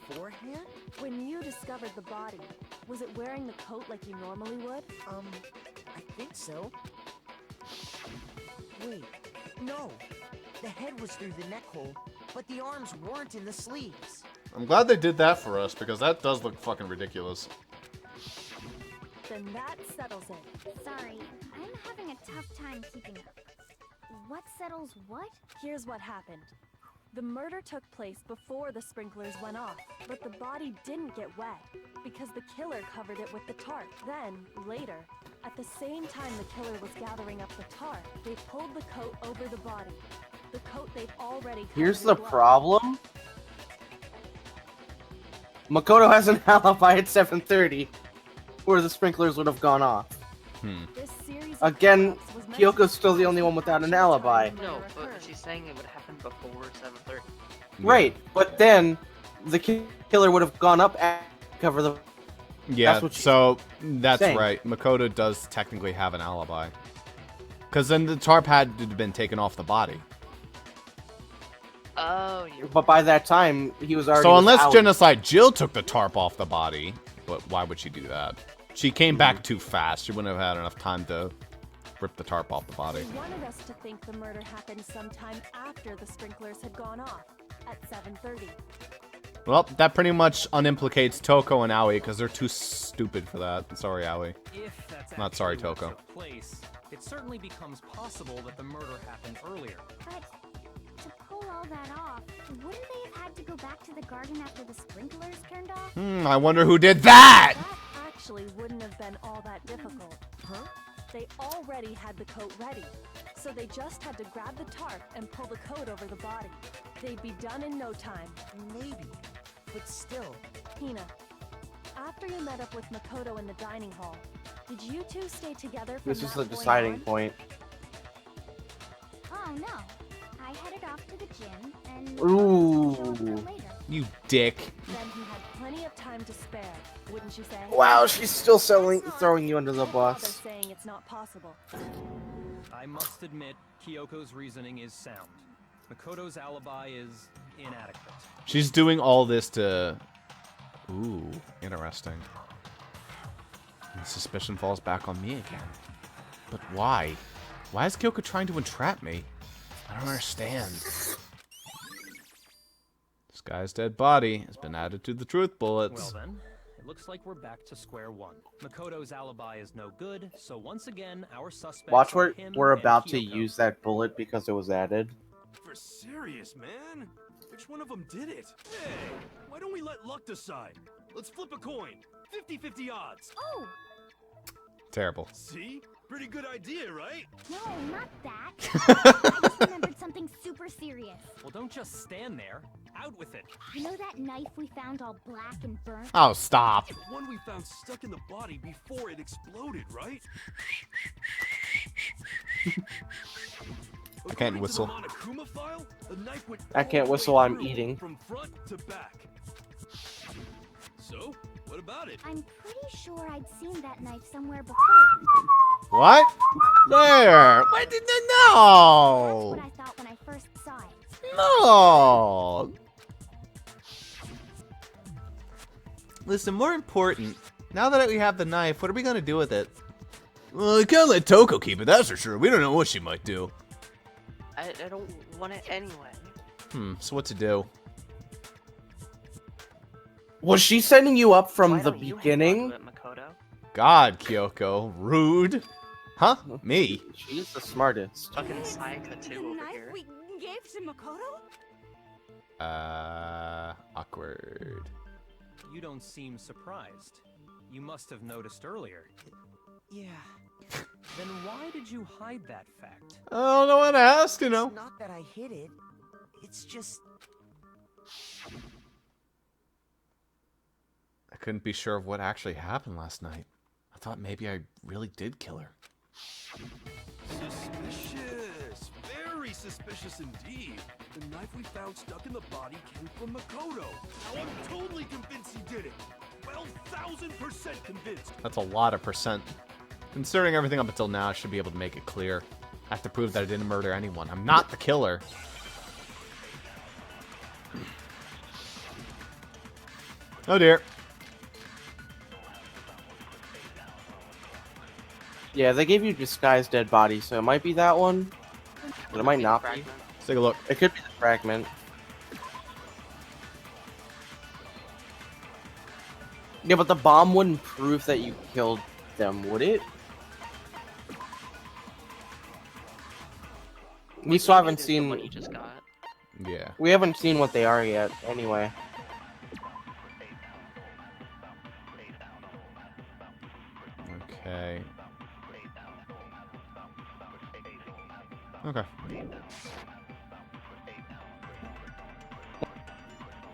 beforehand? When you discovered the body, was it wearing the coat like you normally would? I think so. Wait, no. The head was through the neck hole, but the arms weren't in the sleeves. I'm glad they did that for us, because that does look fucking ridiculous. Then that settles it. Sorry, I'm having a tough time keeping up. What settles what? Here's what happened. The murder took place before the sprinklers went off, but the body didn't get wet because the killer covered it with the tarp. Then, later, at the same time the killer was gathering up the tarp, they pulled the coat over the body. The coat they'd already covered Here's in the blood. problem. Makoto has an alibi at 7:30, where the sprinklers would have gone off. This series of Again, cover-ups was meant to Kyoko's still the distract only one from without an actual alibi. time the No, murder but occurred. she's saying it would happen before 7:30. Right, but then the killer would have gone up and cover the. Yeah, That's what she's so that's saying. right. Makoto does technically have an alibi. Because then the tarp had to have been taken off the body. Oh, you're But by that time, he was already. So unless out. Genocide Jill took the tarp off the body, but why would she do that? She came back too fast. She wouldn't have had enough time to rip the tarp off the body. They wanted us to think the murder happened sometime after the sprinklers had gone off, at 7:30. Well, that pretty much unimplicates Toko and Aoi because they're too stupid for that. Sorry, Aoi. If that's Not sorry, actually what Toko. took place, it certainly becomes possible that the murder happened earlier. But to pull all that off, wouldn't they have had to go back to the garden after the sprinklers turned off? I wonder who did that! That actually wouldn't have been all that difficult. Huh? They already had the coat ready, so they just had to grab the tarp and pull the coat over the body. They'd be done in no time. Maybe. But still, Hina, after you met up with Makoto in the dining hall, did you two stay together from This is that the point deciding on? point. Oh no. I headed off to the gym and Ooh. showed up later. You dick. Then he had plenty of time to spare, wouldn't you say? Wow, she's still throwing you under the Don't bother bus. saying it's not possible. I must admit, Kyoko's reasoning is sound. Makoto's alibi is inadequate. She's doing all this to... Ooh, interesting. And suspicion falls back on me again. But why? Why is Kyoko trying to entrap me? I don't understand. This guy's dead body has been added to the truth bullets. Well then, it looks like we're back to square one. Makoto's alibi is no good, so once again, our suspects Watch are where him we're and about to Kyoko. use that bullet because it was added. For serious, man? Which one of them did it? Hey, why don't we let luck decide? Let's flip a coin. 50-50 odds. Oh, Terrible. See? Pretty good idea, right? no, not that. I just remembered something super serious. Well, don't just stand there. Out with it. You know that knife we found all black and burnt? Oh, stop. The one we found stuck in the body before it exploded, right? I can't According to whistle. the Monokuma file, the knife went I all can't the whistle, way I'm through, eating. From front to back. So, what about it? I'm pretty sure I'd seen that knife somewhere before. What? There. Why didn't I That's know? what I thought when I first saw it. No. Listen, more important. Now that we have the knife, what are we gonna do with it? Well, we can't let Toko keep it, that's for sure. We don't know what she might do. I don't want it anyway. So what to do? Was she setting you up from Why the don't you hang beginning? on to it, Makoto? God, Kyoko. Rude. Huh? Me? She's the smartest. Fucking Sayaka too over here. we gave to Makoto? Awkward. You don't seem surprised. You must have noticed earlier. Yeah. Then why did you hide that fact? I don't know what to ask, you know. It's not that I hid it. It's just... I couldn't be sure of what actually happened last night. I thought maybe I really did kill her. Suspicious. Very suspicious indeed. The knife we found stuck in the body came from Makoto. Now I'm totally convinced he did it. 12,000% convinced. That's a lot of percent. Considering everything up until now, I should be able to make it clear. I have to prove that I didn't murder anyone. I'm not the killer. Oh dear. Yeah, they gave you disguised dead body, so it might be that one. But it might not be. Fragment. Let's take a look. It could be the fragment. Yeah, but the bomb wouldn't prove that you killed them, would it? We still haven't Maybe it is the one seen. you just got. Yeah. We haven't seen what they are yet. Anyway. Okay. Okay.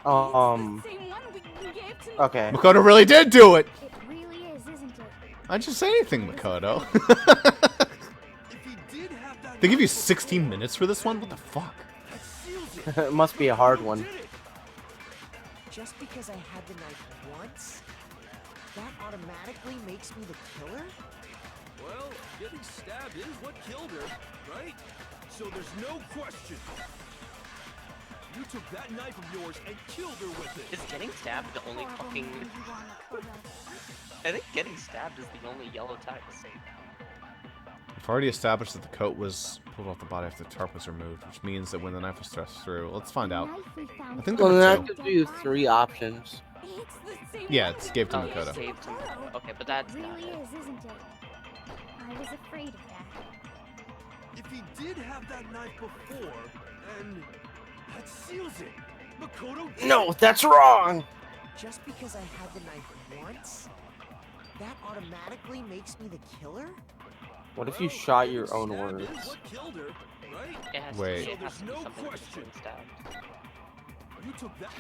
Same one we gave to Okay. Makoto really did do it! It really is, isn't it? I didn't say anything, Makoto. If he did have that They give you knife 16 minutes for this one? What the fuck? that seals it. It must be a hard one. Did it. Just because I had the knife once, that automatically makes me the killer? Well, getting stabbed is what killed her, right? So there's no question. You took that knife of yours and killed her with it. Is getting stabbed the only Horrible fucking... man you are, Makoto. I think getting stabbed is the only yellow text. We've already established that the coat was pulled off the body after the tarp was removed, which means that when the knife was thrust through... Let's find out. I think Well, there then were that two. gives you 3 options. It's the same Yeah, one it's we gave to Oh, gave Makoto. saved him. Makoto. Okay, but that's It not really it. is, isn't it? I was afraid of that. If he did have that knife before, then that seals it. Makoto did No, it. that's wrong! Just because I had the knife once, that automatically makes me the killer? What if you Well, shot getting your own stabbed words? is what killed her, right? It has Wait. to be, So it has to there's be no something that's question. been stabbed. You took that.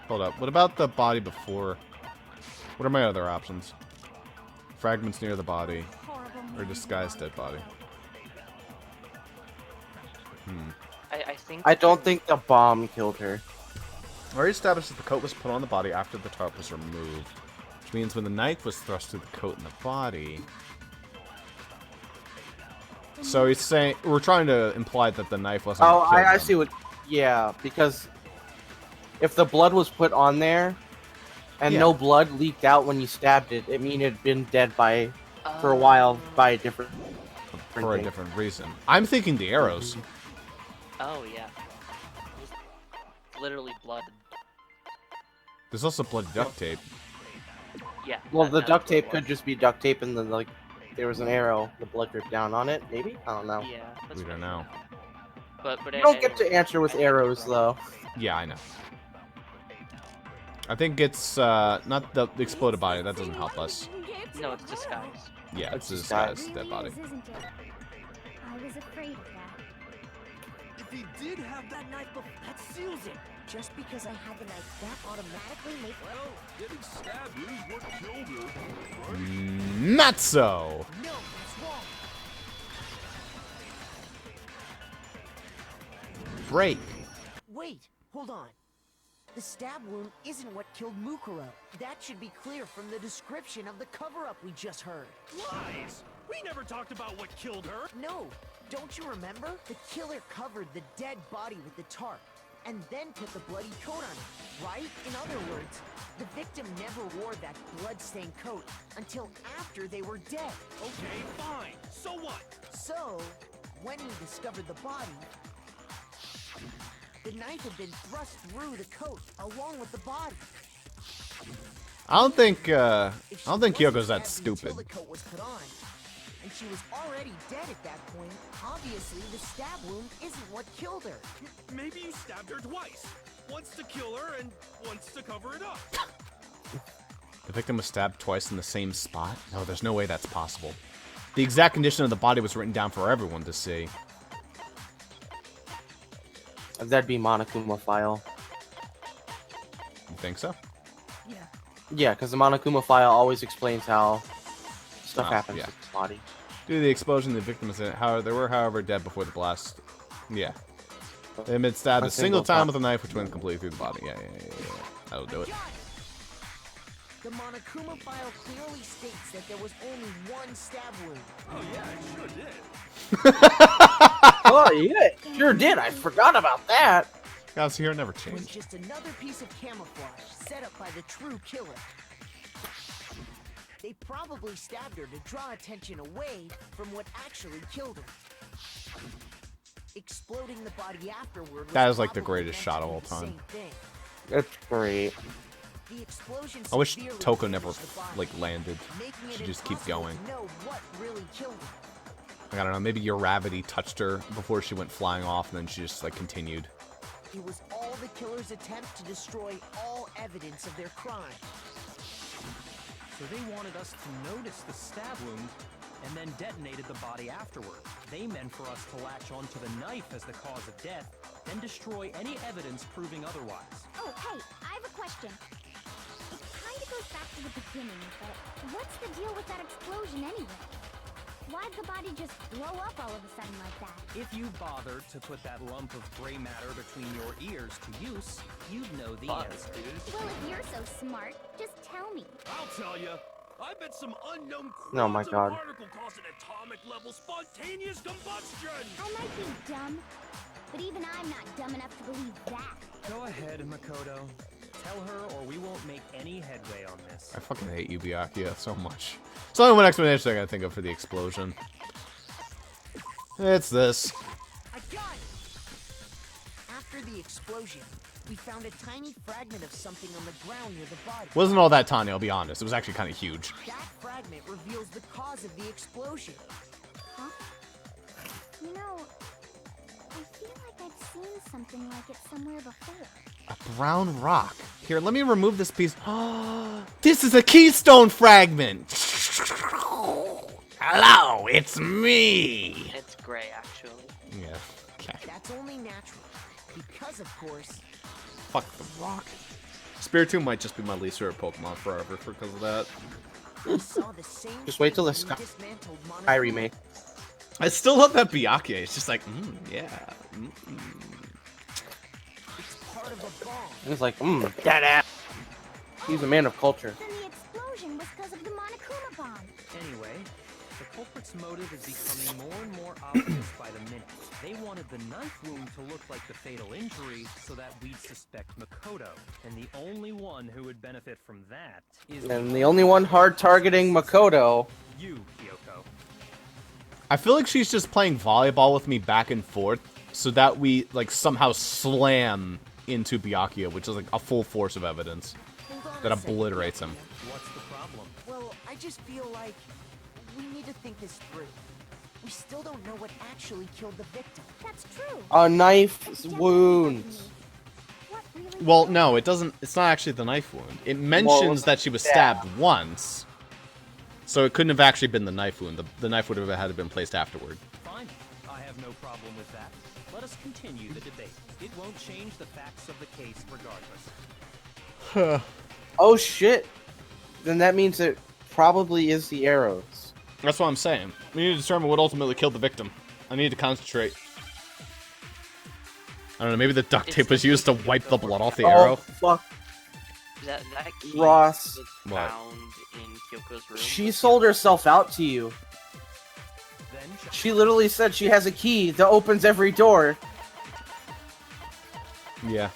Hold up. What about the body before? What are my other options? Fragments near the body, Horrible man or you disguised are. dead body. I think... I don't think the bomb killed her. I already established that the coat was put on the body after the tarp was removed, which means when the knife was thrust through the coat and the body... So he's saying we're trying to imply that the knife wasn't. Oh, what killed I them. see what. Yeah, because if the blood was put on there and Yeah. no blood leaked out when you stabbed it, it mean it'd been dead for a while by a different For a thing. different reason. I'm thinking the arrows. Oh yeah. It was literally blood. There's also bloody duct tape. Yeah. Well, the that's duct what tape it could was. just be duct tape, and then like there was an arrow, the blood dripped down on it. Maybe, I don't know. Yeah. That's We what don't it know. was. But You don't get to answer with arrows though. Yeah, I know. I think it's not the exploded body. That doesn't help us. No, it's disguise. Yeah, it's It's disguised disguised. dead body. Isn't it? I was afraid of that. If he did have that knife, That seals it. Just because I had the knife, that automatically makes. well, getting stabbed is what killed her. Right? Not so. No, that's wrong. Break. Wait, hold on. The stab wound isn't what killed Mukuro. That should be clear from the description of the cover-up we just heard. Lies! We never talked about what killed her. No, don't you remember? The killer covered the dead body with the tarp, and then put the bloody coat on it, right? In other words, the victim never wore that blood-stained coat until after they were dead. Okay, fine. So what? So, when we discovered the body, the knife had been thrust through the coat along with the body. I don't think If she Kyoko's wasn't that stabbed until stupid. the coat was put on, and she was already dead at that point, obviously the stab wound isn't what killed her. Maybe you stabbed her twice. Once to kill her and once to cover it up. The victim was stabbed twice in the same spot? No, there's no way that's possible. The exact condition of the body was written down for everyone to see. That'd be Monokuma file. You think so? Yeah, because the Monokuma file always explains how stuff Oh, happens yeah. with the body. Due to the explosion, the victim was in it. However, they were, however, dead before the blast. Yeah. They had been stabbed a single time with a knife, which went completely through the body. Yeah. That'll do it. The Monokuma file clearly states that there was only one stab wound. Oh yeah, it sure did. Oh yeah, sure did. I forgot about that. Guys, here never It was changed. just another piece of camouflage set up by the true killer. They probably stabbed her to draw attention away from what actually killed her. Exploding the body afterward. That was is like the probably greatest meant shot to of do all the time. same thing. That's great. The explosion I wish severely Toko never damaged the body, like landed. making it Should just keep impossible going. to know what really killed her. Like, I don't know, maybe your gravity touched her before she went flying off, and then she just like continued. It was all the killer's attempt to destroy all evidence of their crime. So they wanted us to notice the stab wound and then detonated the body afterward. They meant for us to latch onto the knife as the cause of death, then destroy any evidence proving otherwise. Oh, hey, I have a question. It kind of goes back to the beginning, but what's the deal with that explosion anyway? Why'd the body just blow up all of a sudden like that? If you bothered to put that lump of gray matter between your ears to use, you'd know the answer. Well, if you're so smart, just tell me. I'll tell you. I bet some unknown Oh my quantum God. particle caused an atomic level spontaneous combustion. I might be dumb, but even I'm not dumb enough to believe that. Go ahead, Makoto. Tell her or we won't make any headway on this. I fucking hate you, Byakuya, so much. It's only one explanation I gotta think of for the explosion. It's this. I got it! After the explosion, we found a tiny fragment of something on the ground near the body. Wasn't all that tiny, I'll be honest. It was actually kind of huge. That fragment reveals the cause of the explosion. Huh? You know, I feel like I've seen something like it somewhere before. A brown rock. Here, let me remove this piece. This is a keystone fragment! Hello, it's me! It's gray, actually. Yeah, okay. That's only natural. Because, of course, Fuck the rock. Spiritomb might just be my least favorite Pokemon forever because of that. we saw the same Just wait till the thing when we Sky dismantled I Monokuma. remake. I still love that Byakuya. It's just like, yeah. It's part of a bomb. He's like, that ass. He's a man of culture. Then the explosion was because of the Monokuma bomb. Anyway, the culprit's motive is becoming more and more obvious by the minute. They wanted the knife wound to look like the fatal injury so that we'd suspect Makoto. And the only one who would benefit from that is... And the only one hard targeting Makoto. You, Kyoko. I feel like she's just playing volleyball with me back and forth so that we, like, somehow slam into Byakuya, which is, like, a full force of evidence that obliterates him. What's the problem? Well, I just feel like we need to think this through. We still don't know what actually killed the victim. That's true. A knife wound. What really Well, no, it doesn't. It's not actually the knife wound. It mentions that she was stabbed once. So it couldn't have actually been the knife wound. The knife would have had to been placed afterward. Fine. I have no problem with that. Let us continue the debate. It won't change the facts of the case regardless. Oh shit. Then that means it probably is the arrows. That's what I'm saying. We need to determine what ultimately killed the victim. I need to concentrate. I don't know, maybe the duct tape was used to wipe the blood off the Oh arrow. fuck. That key Ross. was What? found in Kyoko's room. She sold herself out to you. Then She literally said she has a key that opens every door. Yeah.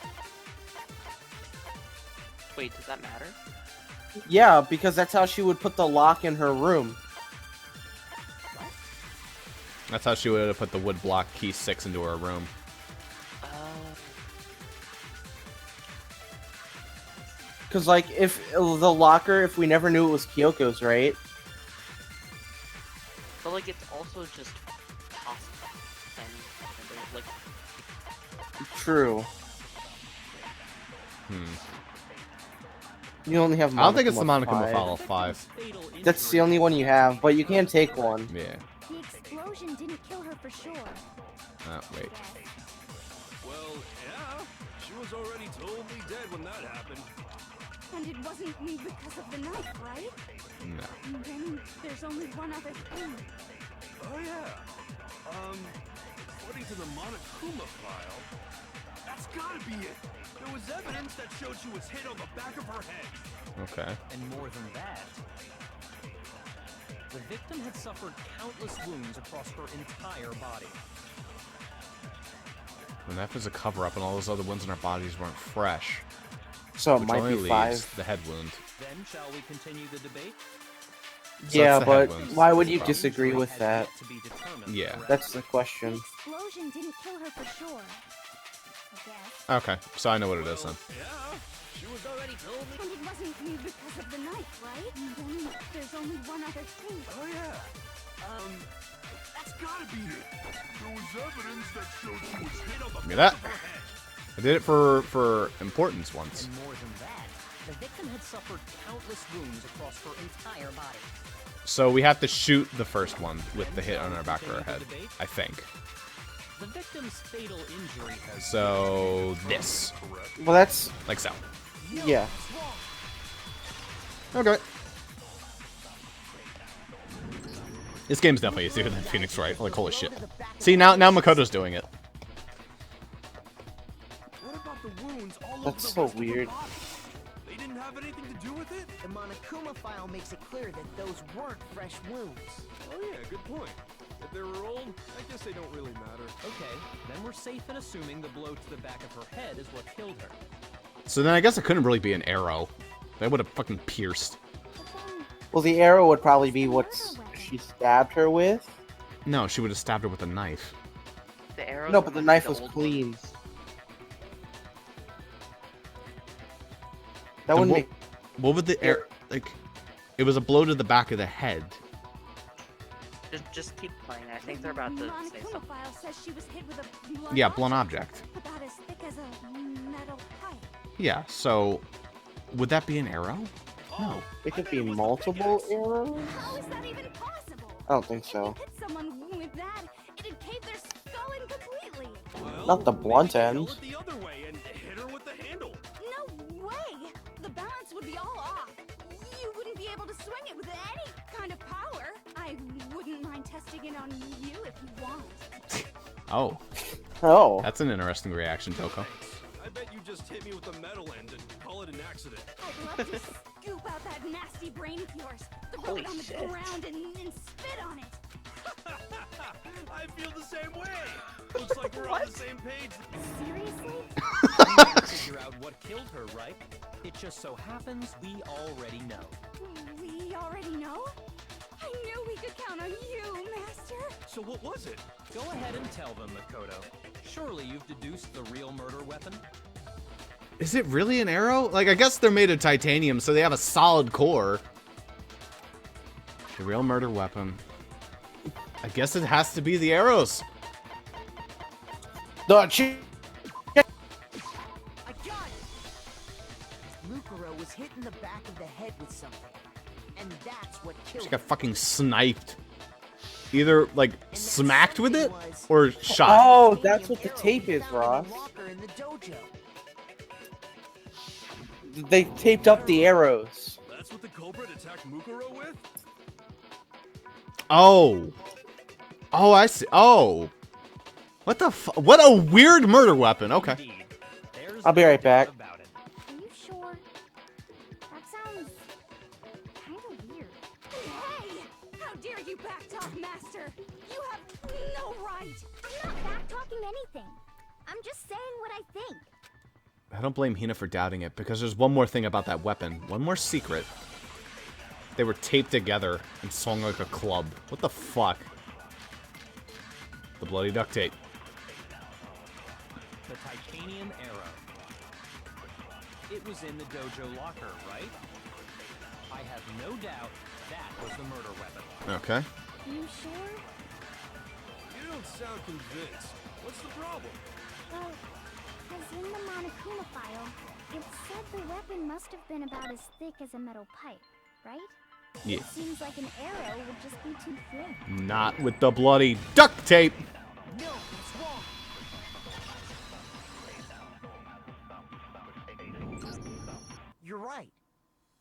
Wait, does that matter? Yeah, because that's how she would put the lock in her room. That's how she would have put the wood block key 6 into her room. Because, like, if the locker, if we never knew it was Kyoko's, right? But like, it's also just possible. And like, True. Hmm. You only have I don't think it's the Monokuma Monokuma 5. Follow 5. That's the only one you have, but you can take one. Yeah. The explosion didn't kill her for sure. Wait. Well, yeah. She was already totally dead when that happened. And it wasn't because of the knife, right? No. And then there's only one other thing. Oh yeah. According to the Monokuma file, that's gotta be it. There was evidence that showed she was hit on the back of her head. Okay. And more than that, the victim had suffered countless wounds across her entire body. And that was a cover-up, and all those other wounds in our bodies weren't fresh. So it Which might only be leaves 5. the head wound. Then shall we continue the debate? So Yeah, it's the head but wounds. why would you Problem. disagree with Has that? yet to be determined, Yeah. correct? That's the The question. explosion didn't kill her for sure. I guess. Okay, so I know what it is then. Yeah. She was already totally. And it wasn't because of the knife, right? And then there's only one other thing. Oh yeah. That's gotta be it. There was evidence that showed she was hit on the Give me back that. of her head. I did it for importance once. And more than that, the victim had suffered countless wounds across her entire body. So we have to shoot the first one with the hit on our back of our head, I think. The victim's fatal injury has So this, Well, that's... like so. yeah. Okay. This game's definitely easier than Phoenix Wright. Like holy shit. See now Makoto's doing it. What about the wounds all over That's the so rest of her weird. body? They didn't have anything to do with it? The Monokuma file makes it clear that those weren't fresh wounds. Oh yeah, good point. If they were old, I guess they don't really matter. Okay, then we're safe in assuming the blow to the back of her head is what killed her. So then I guess it couldn't really be an arrow. That would have fucking pierced. But then, Well, the arrow would probably be what she stabbed her with. No, she would have stabbed her with a knife. the arrows. No, but the were knife the was old clean. ones. That Then wouldn't make... What would the air like? It was a blow to the back of the head. Just keep playing. I think they're about to say Monokuma something. file says she was hit with a blunt Yeah, blunt object. about as thick as a metal pipe. Yeah. So would that be an arrow? No. It could be multiple arrows? How is that even possible? I don't think so. If you hit someone with that, it'd cave their skull in completely. Well, Not the blunt maybe end. throw it the other way and hit her with the handle. No way! The balance would be all off. You wouldn't be able to swing it with any kind of power. I wouldn't mind testing it on you if you want. Oh, Oh. that's an interesting reaction, Toko. I bet you just hit me with the metal end and call it an accident. I'd love to scoop out that nasty brain of yours, throw Holy it on the shit. ground and spit on it. I feel the same way. Looks like we're on the same page. Seriously? You need to figure out what killed her, right? It just so happens we already know. We already know? I knew we could count on you, Master. So what was it? Go ahead and tell them, Makoto. Surely you've deduced the real murder weapon? Is it really an arrow? Like, I guess they're made of titanium, so they have a solid core. The real murder weapon. I guess it has to be the arrows. The I got it! Mukuro was hit in the back of the head with something. And that's what killed She her. got fucking sniped. Either, like, And that smacked with it, something was or shot. Oh, the that's what the arrow tape we is, found in Ross. the locker in the dojo. They taped up the arrows. That's what the culprit attacked Mukuro with? Oh. Oh, I see. Oh. What the fu- What a weird murder weapon. Okay. Indeed. There's I'll be no right back. doubt about it. Are you sure? That sounds kind of weird. Hey! How dare you backtalk, Master? You have no right! I'm not back-talking anything. I'm just saying what I think. I don't blame Hina for doubting it, because there's one more thing about that weapon. One more secret. They were taped together and swung like a club. What the fuck? The bloody duct tape. The titanium arrow. It was in the dojo locker, right? I have no doubt that was the murder weapon. Okay. You sure? You don't sound convinced. What's the problem? Well, because in the Monokuma file, it said the weapon must have been about as thick as a metal pipe, right? Yeah. It seems like an arrow would just be too thin. Not with the bloody duct tape. No, it's wrong. You're right.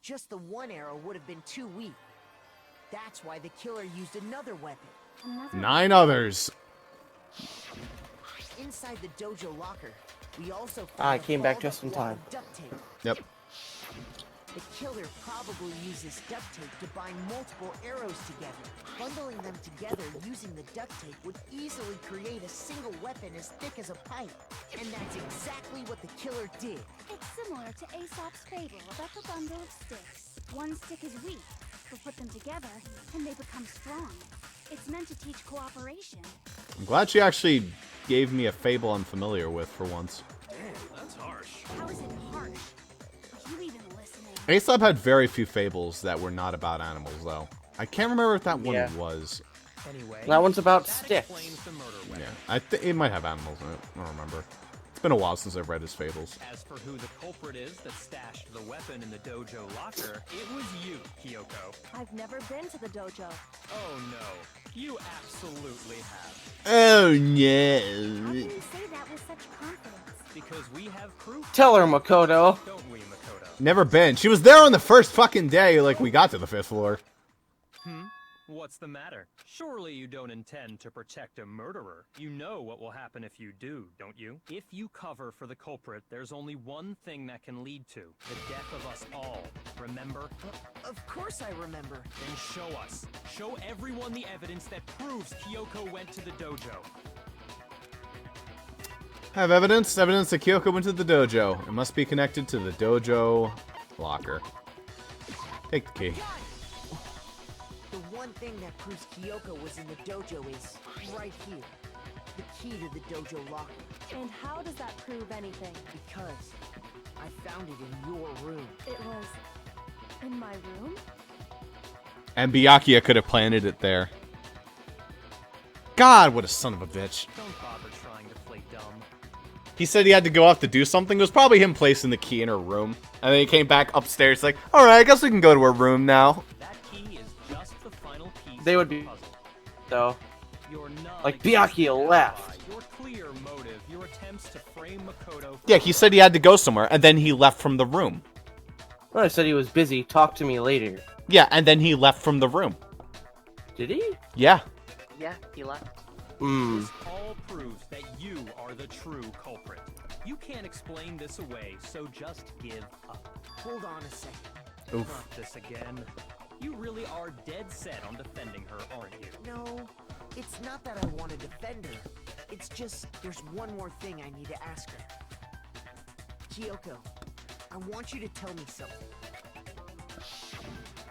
Just the one arrow would have been too weak. That's why the killer used another weapon. Another 9 others. Inside the dojo locker, we also found I a came back balled just up in wad time. of duct tape. Yep. The killer probably uses duct tape to bind multiple arrows together. Bundling them together using the duct tape would easily create a single weapon as thick as a pipe. And that's exactly what the killer did. It's similar to Aesop's fable about the bundle of sticks. One stick is weak, but put them together, and they become strong. It's meant to teach cooperation. I'm glad she actually gave me a fable I'm familiar with for once. Damn, that's harsh. How is it harsh? Are you even listening? Aesop had very few fables that were not about animals, though. I can't remember if that one Yeah. was. Anyway, That one's about that sticks. explains the murder weapon. Yeah, I think it might have animals in it. I don't remember. It's been a while since I've read his fables. As for who the culprit is that stashed the weapon in the dojo locker, it was you, Kyoko. I've never been to the dojo. Oh no, you absolutely have. Oh How no. can you say that with such confidence? Because we have proof, Tell her, Makoto. don't we, Makoto? Never been. She was there on the first fucking day, like we got to the 5th floor. What's the matter? Surely you don't intend to protect a murderer. You know what will happen if you do, don't you? If you cover for the culprit, there's only one thing that can lead to the death of us all. Remember? Of course I remember. Then show us. Show everyone the evidence that proves Kyoko went to the dojo. Have evidence? Evidence that Kyoko went to the dojo. It must be connected to the dojo locker. Take the key. The one thing that proves Kyoko was in the dojo is right here. The key to the dojo locker. And how does that prove anything? Because I found it in your room. It was in my room? And Byakuya could have planted it there. God, what a son of a bitch. Don't bother trying to play dumb. He said he had to go off to do something. It was probably him placing the key in her room. And then he came back upstairs like, alright, I guess we can go to her room now. That key is just the final piece They would of the be- puzzle. Though. Your Like non-existent Byakuya alibi, left. Your clear motive, your attempts to frame Makoto. Yeah, he said he had to go somewhere, and then he left from the room. Well, I said he was busy. Talk to me later. Yeah, and then he left from the room. Did he? Yeah. Yeah, he left. Hmm. This all proves that you are the true culprit. You can't explain this away, so just give up. Hold on a second. Oof. Not this again. You really are dead set on defending her, aren't you? No, It's not that I want to defend her. It's just there's one more thing I need to ask her. Kyoko, I want you to tell me something.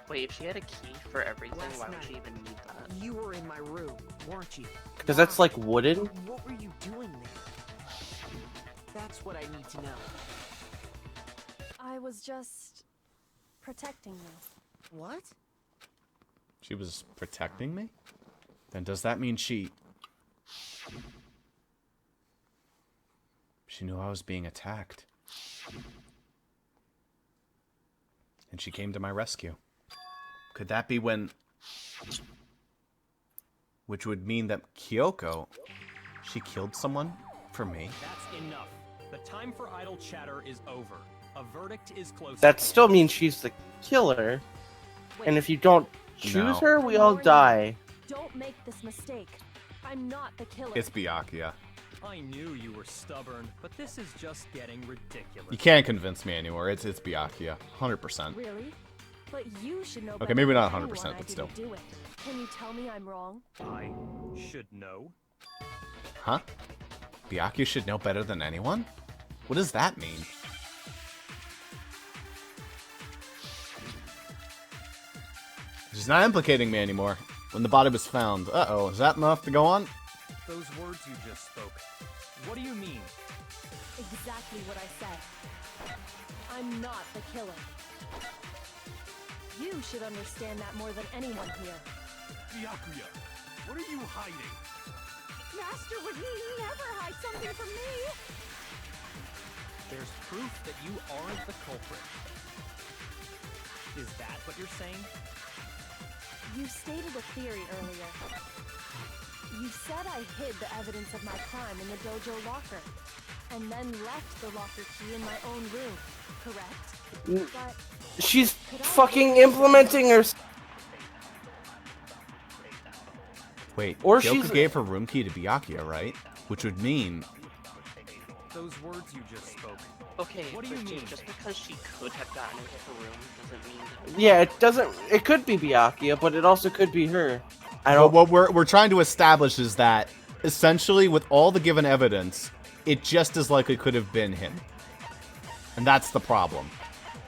Wait, if she had a key for everything, Last why would night, she even need that? You were in my room, weren't you? Because that's like wooden. What were you doing there? That's what I need to know. I was just protecting you. What? She was protecting me? Then does that mean she knew I was being attacked? And she came to my rescue. Could that be when... Which would mean that Kyoko, she killed someone for me? That's enough. The time for idle chatter is over. A verdict is close. That still means she's the killer. And if you don't choose her, we all die. Don't make this mistake. I'm not the killer. It's Byakuya. I knew you were stubborn, but this is just getting ridiculous. You can't convince me anymore. It's Byakuya. 100%. Really? But you should know. Okay, maybe not better 100%, than anyone I but still. didn't do it. Can you tell me I'm wrong? I should know. Huh? Byakuya should know better than anyone? What does that mean? She's not implicating me anymore. When the body was found. Uh-oh, is that enough to go on? Those words you just spoke. What do you mean? Exactly what I said. I'm not the killer. You should understand that more than anyone here. Byakuya, what are you hiding? Master would never hide something from me. There's proof that you aren't the culprit. Is that what you're saying? You stated a theory earlier. You said I hid the evidence of my crime in the dojo locker, and then left the locker key in my own room, correct? But She's fucking implementing her. Wait, Or Kyoko she's- gave her room key to Byakuya, right? Which would mean... Those words you just spoke. Okay, What do you Christine, mean? just because she could have gotten into the room doesn't mean that... Yeah, it doesn't. It could be Byakuya, but it also could be her. I But don't. what we're trying to establish is that, essentially, with all the given evidence, it just as likely could have been him. And that's the problem.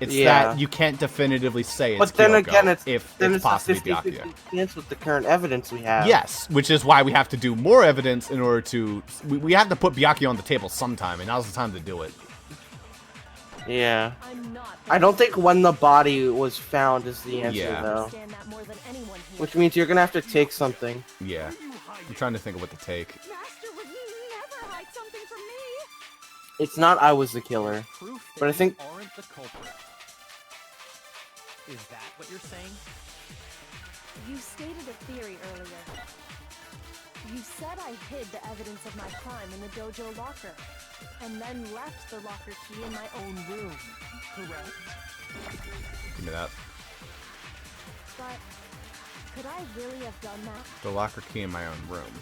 It's Yeah. that you can't definitively say it's But then Kyoko again, it's if then it's it's a possibly 50-50 Byakuya. chance with the current evidence we have. Yes, which is why we have to do more evidence in order to... We have to put Byakuya on the table sometime, and now's the time to do it. Yeah. I'm not the I don't think when the body was found is the answer, Yeah. though. understand that more than anyone here. Which means you're gonna have to take something. Yeah. I'm trying to think of what to take. Master would never hide something from me. It's not I was the killer. Proof that But I think- you aren't the culprit. Is that what you're saying? You stated a theory earlier. You said I hid the evidence of my crime in the dojo locker, and then left the locker key in my own room, correct? Give me that. But could I really have done that? The locker key in my own room.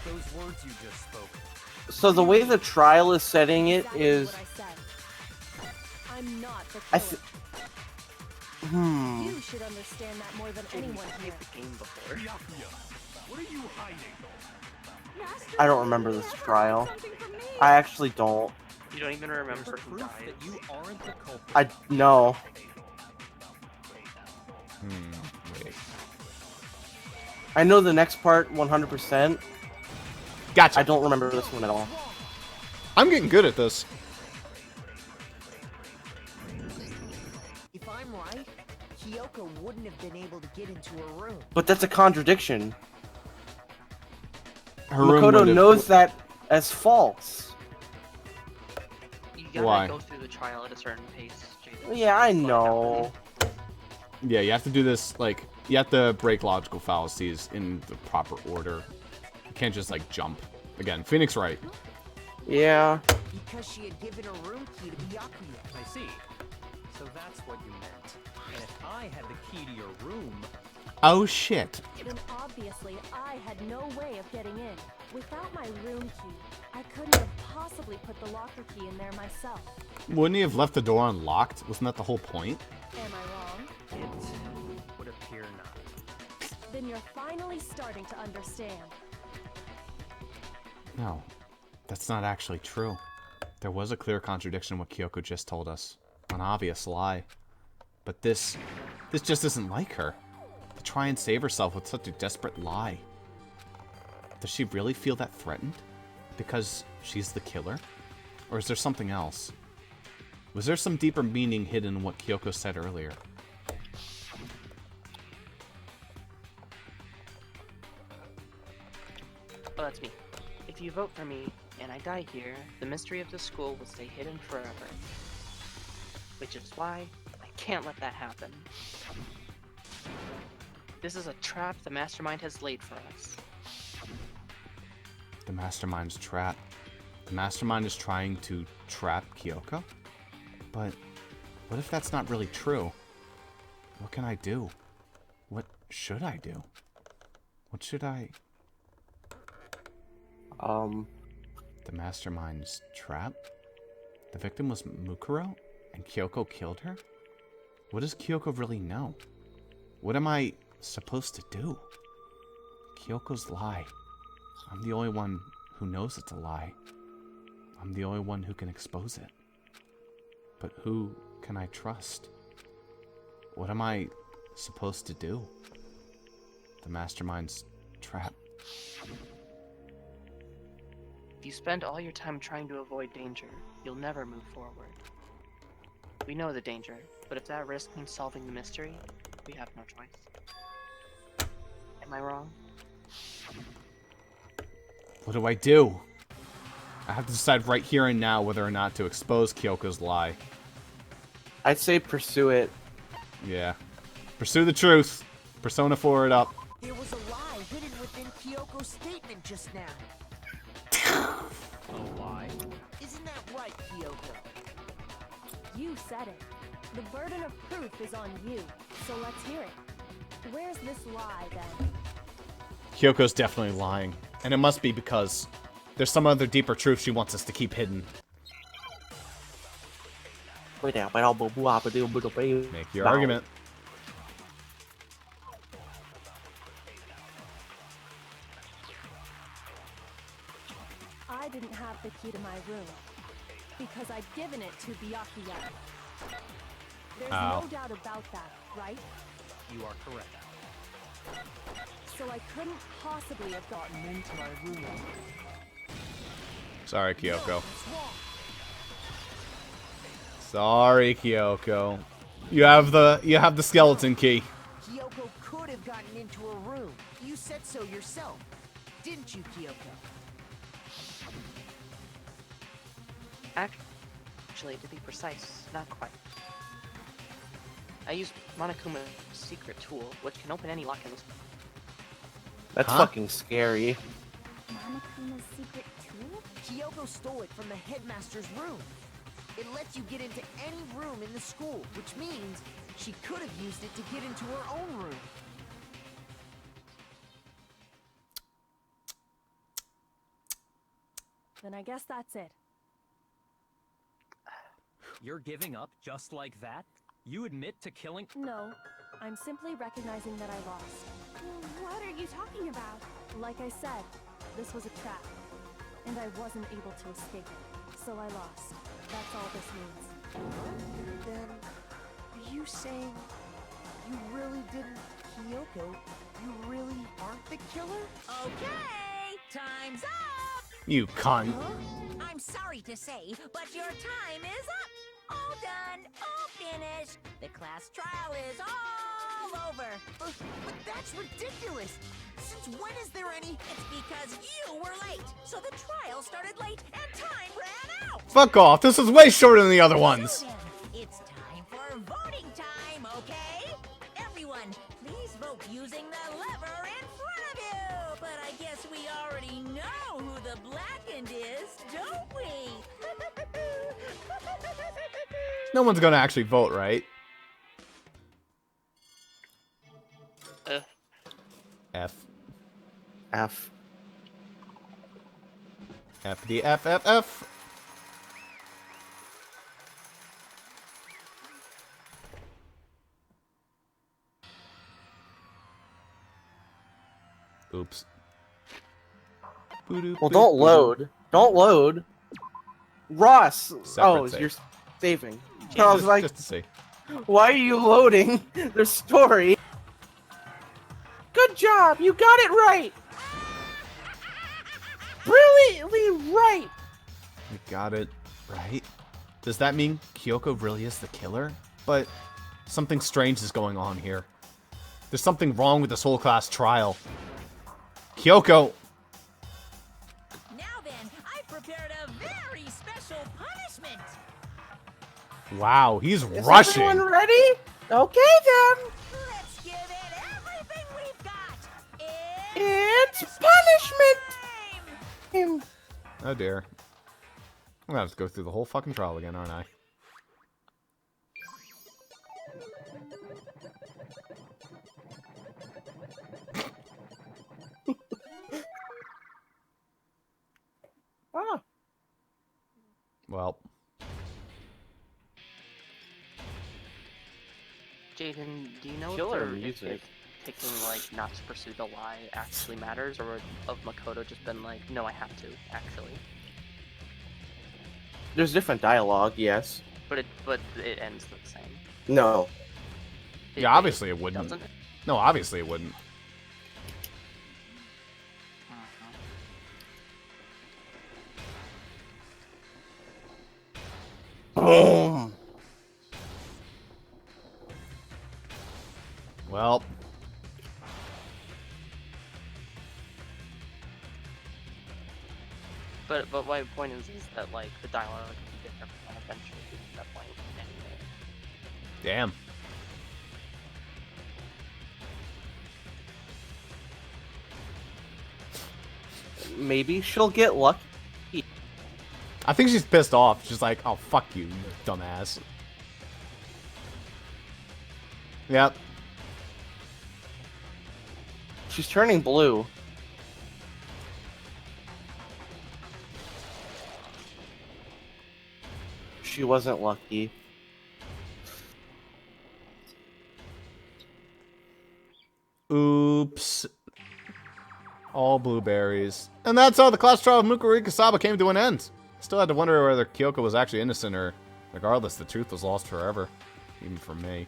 Those words you just spoke. So the way the trial is setting it Exactly is, what I said. I'm not the I killer. You should understand that more than Jaden, anyone you here. played the game before. Byakuya, what are you hiding? Master I don't would remember this never hide trial. something from me. I actually don't. You don't even remember There's who proof died. that you aren't the culprit. I no. Wait. I know the next part 100%. Gotcha. I don't remember this one at all. I'm getting good at this. If I'm right, Kyoko wouldn't have been able to get into her room. But that's a contradiction. Her room Makoto would've- knows that as false. You gotta Why? go through the trial at a certain pace, Jaden. Yeah, I That's what know. happened. Yeah, you have to do this, like, you have to break logical fallacies in the proper order. You can't just, like, jump. Again, Phoenix right. Yeah. Because she had given her room key to Byakuya. I see. So that's what you meant. And if I had the key to your room, Oh, shit. Then obviously I had no way of getting in. Without my room key, I couldn't have possibly put the locker key in there myself. Wouldn't he have left the door unlocked? Wasn't that the whole point? Am I wrong? it would appear not. Then you're finally starting to understand. No, that's not actually true. There was a clear contradiction in what Kyoko just told us. An obvious lie. But this just isn't like her. To try and save herself with such a desperate lie. Does she really feel that threatened? Because she's the killer? Or is there something else? Was there some deeper meaning hidden in what Kyoko said earlier? Well, that's me. If you vote for me, and I die here, the mystery of the school will stay hidden forever. Which is why I can't let that happen. This is a trap the Mastermind has laid for us. The Mastermind's trap. The Mastermind is trying to trap Kyoko? But what if that's not really true? What can I do? What should I do? What should I... The Mastermind's trap? The victim was Mukuro? And Kyoko killed her? What does Kyoko really know? What am I supposed to do? Kyoko's lie. I'm the only one who knows it's a lie. I'm the only one who can expose it. But who can I trust? What am I supposed to do? The Mastermind's trap. If you spend all your time trying to avoid danger, you'll never move forward. We know the danger, but if that risk means solving the mystery, we have no choice. Am I wrong? What do I do? I have to decide right here and now whether or not to expose Kyoko's lie. I'd say pursue it. Yeah. Pursue the truth. Persona 4 it up. There was a lie hidden within Kyoko's statement just now. A lie? Isn't that right, Kyoko? You said it. The burden of proof is on you, so let's hear it. Where's this lie, then? Kyoko's definitely lying. And it must be because there's some other deeper truth she wants us to keep hidden. Make your argument. I didn't have the key to my room because I'd given it to Byakuya. There's no doubt about that, right? You are correct. So I couldn't possibly have gotten into my room. Sorry, Kyoko. Sorry, Kyoko. You have the skeleton key. Kyoko could have gotten into her room. You said so yourself, didn't you, Kyoko? Actually, to be precise, not quite. I used Monokuma's secret tool, which can open any lock in this. That's fucking scary. Monokuma's secret tool? Kyoko stole it from the headmaster's room. It lets you get into any room in the school, which means she could have used it to get into her own room. Then I guess that's it. You're giving up just like that? You admit to killing... No, I'm simply recognizing that I lost. What are you talking about? Like I said, this was a trap, and I wasn't able to escape it, so I lost. That's all this means. Then, are you saying you really didn't, Kyoko? You really aren't the killer? Okay, time's up! You cunt. I'm sorry to say, but your time is up! All done, all finished. The class trial is all over. But that's ridiculous! Since when is there any... It's because you were late, so the trial started late and time ran out. Fuck off. This is way shorter than the other ones. So then, it's time for voting time, okay? Everyone, please vote using the lever in front of you. But I guess we already know who the blackened is, don't we? No one's gonna actually vote, right? F. F. F the F F F. Oops. Well, don't load. Don't load. Ross. Separate save. You're saving. I was like, Just to see. why are you loading their story? Good job. You got it right. Brilliantly right. We got it right. Does that mean Kyoko really is the killer? But something strange is going on here. There's something wrong with this whole class trial. Kyoko! Now then, I've prepared a very special punishment. Wow, he's Is rushing. everyone ready? Okay then. Let's give it everything we've got. It's punishment. Time. Oh dear. I'm gonna have to go through the whole fucking trial again, aren't I? Ah. Well. Jaden, do you know Killer if music. picking like not to pursue the lie actually matters, or would of Makoto just been like, no, I have to actually? There's different dialogue, yes. But it ends the same. No. Yeah, obviously it wouldn't. Doesn't it? No, obviously it wouldn't. Boom. Well. But my point is that like the dialogue would be different and eventually at that point anyway. Damn. Maybe she'll get lucky. I think she's pissed off. She's like, oh, fuck you, you dumbass. Yep. She's turning blue. She wasn't lucky. Oops. All blueberries. And that's how the class trial of Mukuri Kasaba came to an end. Still had to wonder whether Kyoko was actually innocent or, regardless, the truth was lost forever. Even for me.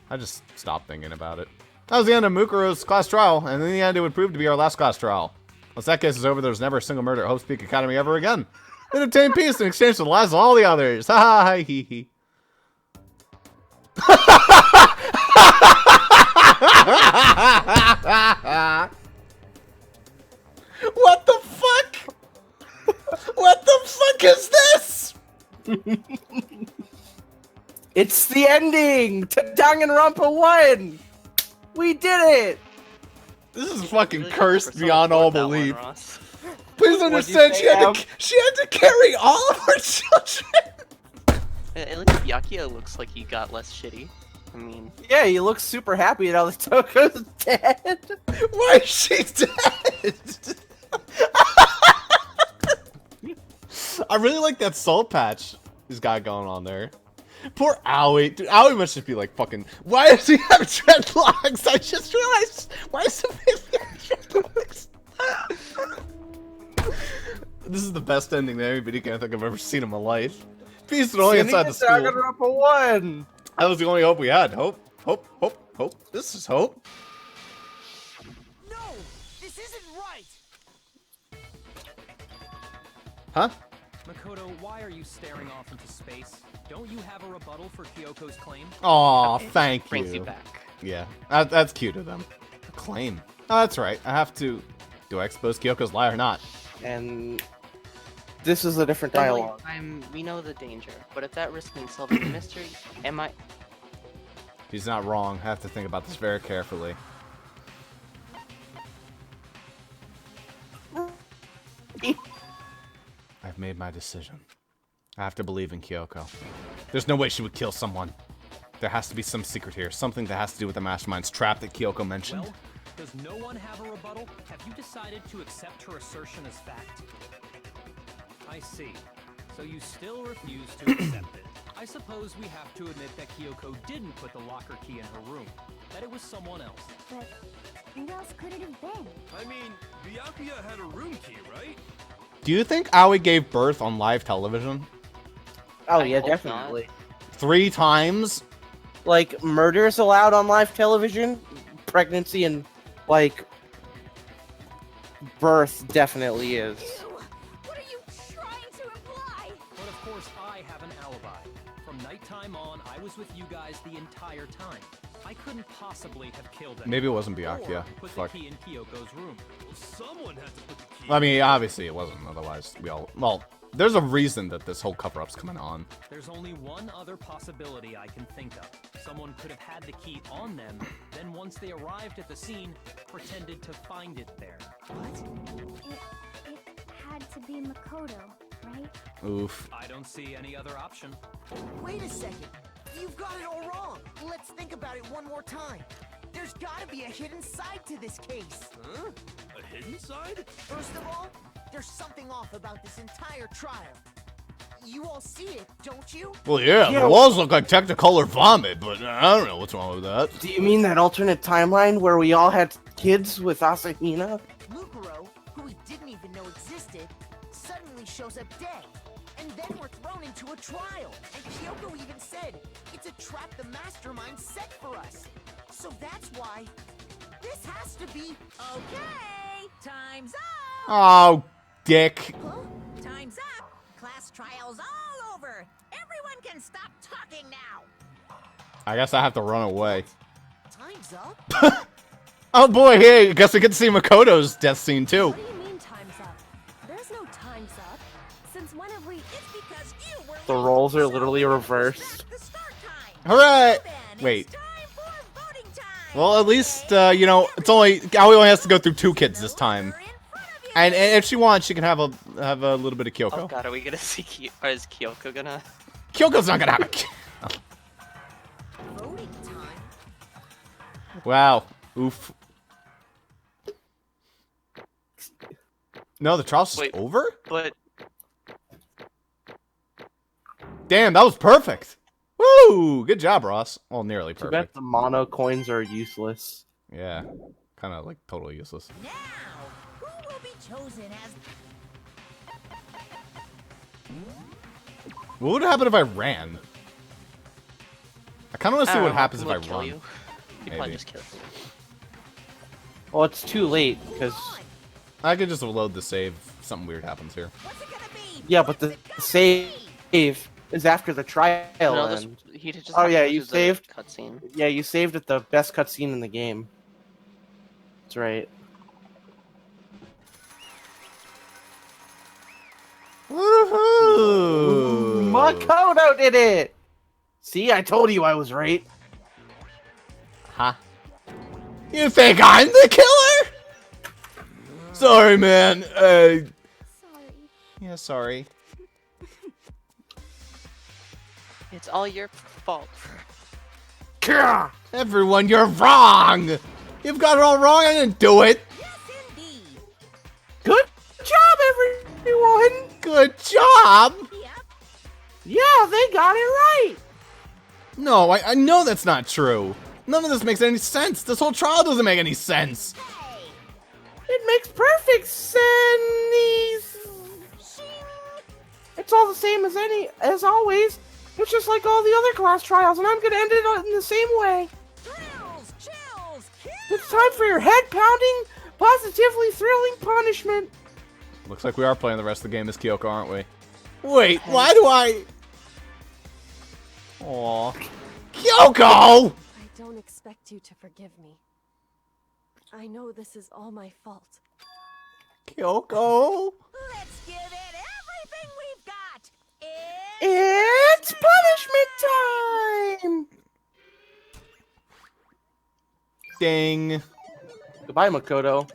I just stopped thinking about it. That was the end of Mukuru's class trial, and in the end it would prove to be our last class trial. Once that case is over, there was never a single murder at Hope Peak Academy ever again. It obtained peace in exchange for the lives of all the others. Ha ha ha hee hee. What the fuck? What the fuck is this? It's the ending to Danganronpa 1! We did it! This is fucking Really cursed focus beyond on all that one, belief. Ross. Please understand, say, Em? she had to carry all of her children. At least Yakia looks like he got less shitty. I mean, Yeah, you look super happy now that Toko's dead. Why is she dead? I really like that soul patch he's got going on there. Poor Owie. Dude, Owie must just be like fucking... Why does he have dreadlocks? I just realized... Why does the baby have dreadlocks? This is the best ending to any video game I think I've ever seen in my life. Peace and only inside the school. Danganronpa 1! That was the only hope we had. Hope. Hope. Hope. Hope. This is hope. No! This isn't right! Huh? Makoto, why are you staring off into space? Don't you have a rebuttal for Kyoko's claim? Aw, thank brings you you. back. Yeah, that's cute of them. A claim. Oh, that's right. I have to... Do I expose Kyoko's lie or not? And... This is a different But, dialogue. like, we know the danger, but if that risks means solving the mystery, am I... He's not wrong. I have to think about this very carefully. I've made my decision. I have to believe in Kyoko. There's no way she would kill someone. There has to be some secret here. Something that has to do with the Mastermind's trap that Kyoko mentioned. Well, does no one have a rebuttal? Have you decided to accept her assertion as fact? I see. So you still refuse to accept it. I suppose we have to admit that Kyoko didn't put the locker key in her room. That it was someone else. But Who else could it have been? I mean, Byakuya had a room key, right? Do you think Aoi gave birth on live television? Oh I yeah, hope definitely. 3 times? Like murders allowed on live television, pregnancy and like birth definitely is. What are you trying to imply? But of course, I have an alibi. From nighttime on, I was with you guys the entire time. I couldn't possibly have killed anyone. Maybe it wasn't Byakuya. Or put Fuck. the key in Kyoko's room. Well, someone had to put the key. I mean, obviously it wasn't. Otherwise, we all... Well, there's a reason that this whole cover-up's coming on. There's only one other possibility I can think of. Someone could have had the key on them, then once they arrived at the scene, pretended to find it there. It had to be Makoto, right? Oof. I don't see any other option. Wait a second. You've got it all wrong. Let's think about it one more time. There's gotta be a hidden side to this case. Huh? A hidden side? First of all, there's something off about this entire trial. You all see it, don't you? Well, yeah, Yeah. the walls look like Technicolor vomit, but I don't know what's wrong with that. Do you mean that alternate timeline where we all had kids with Asahina? Mukuro, who we didn't even know existed, suddenly shows up dead. And then we're thrown into a trial. And Kyoko even said, it's a trap the mastermind set for us. So that's why this has to be... Okay, time's up. Oh, dick. Huh? Time's up. Class trial's all over. Everyone can stop talking now. I guess I have to run away. Time's up? Oh boy, hey, I guess we get to see Makoto's death scene too. What do you mean time's up? There's no time's up. Since when have we... It's because you were The late, roles are so literally we reversed. the start time. Hooray! Then Wait. it's time for voting time. Well, at least, you know, it's only... Aoi only has to go through 2 kids this time. We're in front of you. And if she wants, she can have a little bit of Oh Kyoko. god, are we gonna see or is Kyoko gonna? Kyoko's not gonna have it. Voting time? Wow. Oof. No, the trial's Wait. over? But Damn, that was perfect. Woo! Good job, Ross. Well, nearly Too bad perfect. the mono coins are useless. Yeah. Kind of, like, totally useless. Now, who will be chosen as What would happen if I ran? I kind of want to see I what don't know, happens if I will kill run. you. He Maybe. probably just kills you. Well, it's too late because I could just load the save. Something weird happens here. what's it gonna be? yeah, but the save is after the trial No, this, end. he just Oh, have to yeah, go you through the saved? cutscene. Yeah, you saved at the best cutscene in the game. That's right. Woohoo! Makoto did it! See, I told you I was right. Huh? You think I'm the killer? Sorry, man. Sorry. Yeah, sorry. It's all your fault. Kah! Everyone, you're wrong! You've got it all wrong, I didn't do it! Yes, indeed. Good job, everyone! Good job! Yep. Yeah, they got it right! No, I know that's not true. None of this makes any sense. This whole trial doesn't make any sense. Hey. It makes perfect sense! It's all the same as always. It's just like all the other class trials, and I'm gonna end it in the same way. Thrills, chills, kills. It's time for your head-pounding, positively thrilling punishment. Looks like we are playing the rest of the game as Kyoko, aren't we? Wait, why do I... Aw. Kyoko! I don't expect you to forgive me. I know this is all my fault. Kyoko? Let's give it everything we've got. It's punishment time! Ding. Goodbye, Makoto.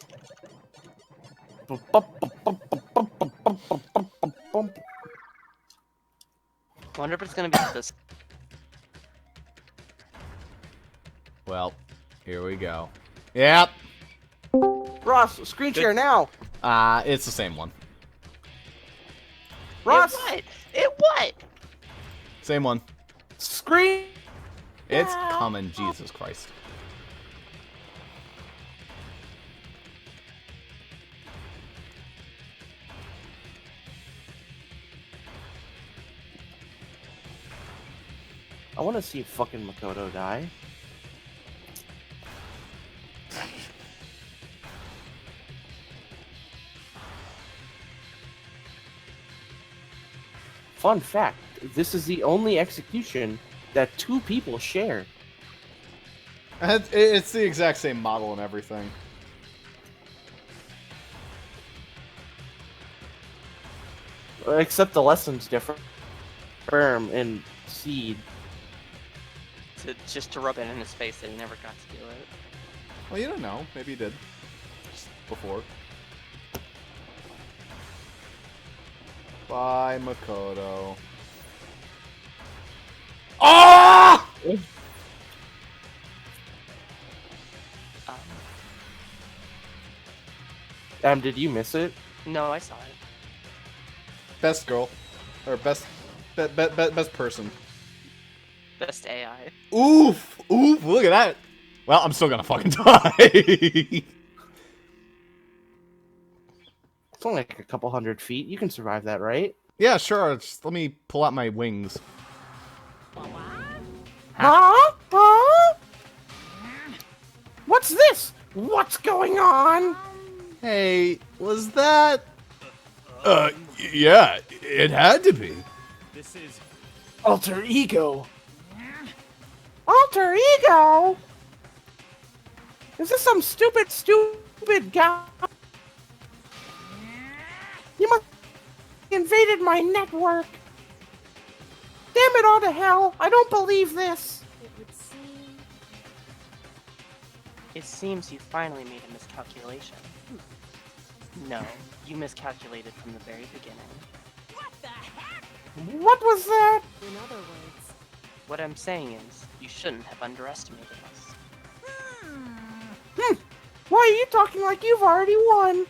Wonder if it's gonna be this. Well, here we go. Yep. Ross, screen share now. It's the same one. Ross, It what? It what? Same one. screen. It's coming, Jesus Christ. I want to see fucking Makoto die. Fun fact, this is the only execution that 2 people share. It's the exact same model and everything. Except the lesson's different. Sperm and seed. Just to rub it in his face that he never got to do it. Well, you don't know. Maybe he did. Just before. Bye, Makoto. Ah! Did you miss it? No, I saw it. Best girl. Or best person. Best AI. Oof! Oof! Look at that! Well, I'm still gonna fucking die! It's only like a couple hundred feet. You can survive that, right? Yeah, sure. Just let me pull out my wings. Huh? Huh? What's this? What's going on? Hey, was that... yeah, it had to be. This is Alter ego. Alter ego? Is this some stupid guy? You must have invaded my network. Damn it all to hell. I don't believe this. It would seem... It seems you finally made a miscalculation. No, you miscalculated from the very beginning. What the heck? What was that? In other words, What I'm saying is, you shouldn't have underestimated us. Why are you talking like you've already won?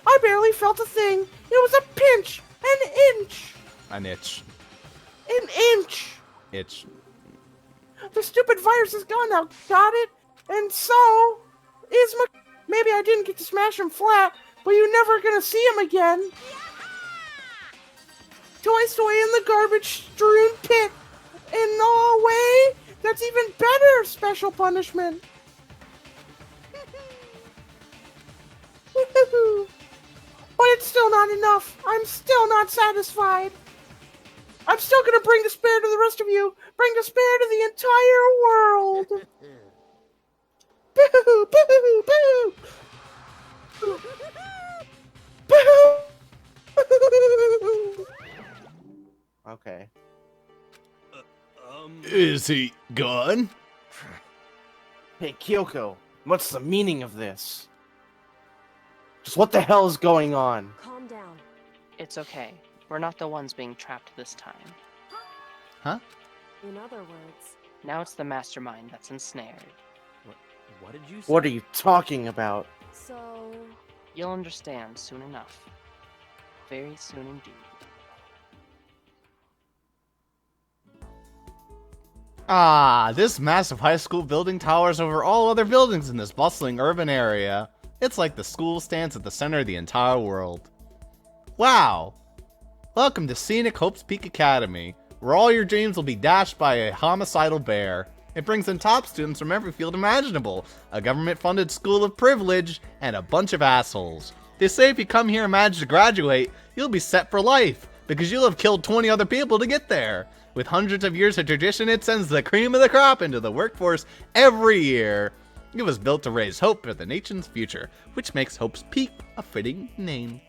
I barely felt a thing. It was a pinch. An inch. An itch. An inch. Itch. The stupid virus is gone now. Got it? And so is my... Maybe I didn't get to smash him flat, but you're never gonna see him again. Tossed away in the garbage-strewn pit. In no way, that's even better special punishment. But it's still not enough. I'm still not satisfied. I'm still gonna bring despair to the rest of you. Bring despair to the entire world. Boo! Boo! Boo! Boo! Okay. Is he gone? Hey, Kyoko, what's the meaning of this? Just what the hell is going on? calm down. It's okay. We're not the ones being trapped this time. Huh? In other words, Now it's the mastermind that's ensnared. what did you say? What are you talking about? so... You'll understand soon enough. Very soon indeed. Ah, this massive high school building towers over all other buildings in this bustling urban area. It's like the school stands at the center of the entire world. Wow! Welcome to Scenic Hope's Peak Academy, where all your dreams will be dashed by a homicidal bear. It brings in top students from every field imaginable, a government-funded school of privilege, and a bunch of assholes. They say if you come here and manage to graduate, you'll be set for life, because you'll have killed 20 other people to get there. With hundreds of years of tradition, it sends the cream of the crop into the workforce every year. It was built to raise hope for the nation's future, which makes Hope's Peak a fitting name.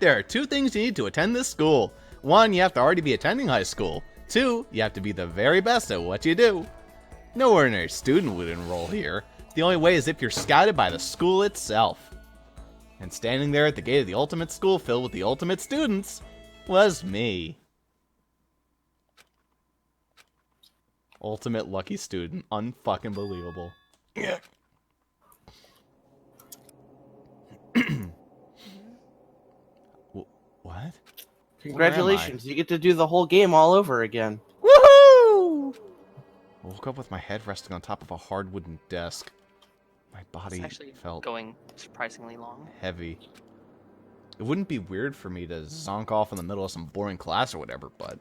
There are 2 things you need to attend this school. 1, you have to already be attending high school. 2, you have to be the very best at what you do. No ordinary student would enroll here. The only way is if you're scouted by the school itself. And standing there at the gate of the ultimate school filled with the ultimate students was me. Ultimate lucky student. Unfucking believable. What? Congratulations, you get to do the whole game all over again. Woohoo! I woke up with my head resting on top of a hard wooden desk. My body It's actually felt going surprisingly long. heavy. It wouldn't be weird for me to zonk off in the middle of some boring class or whatever, but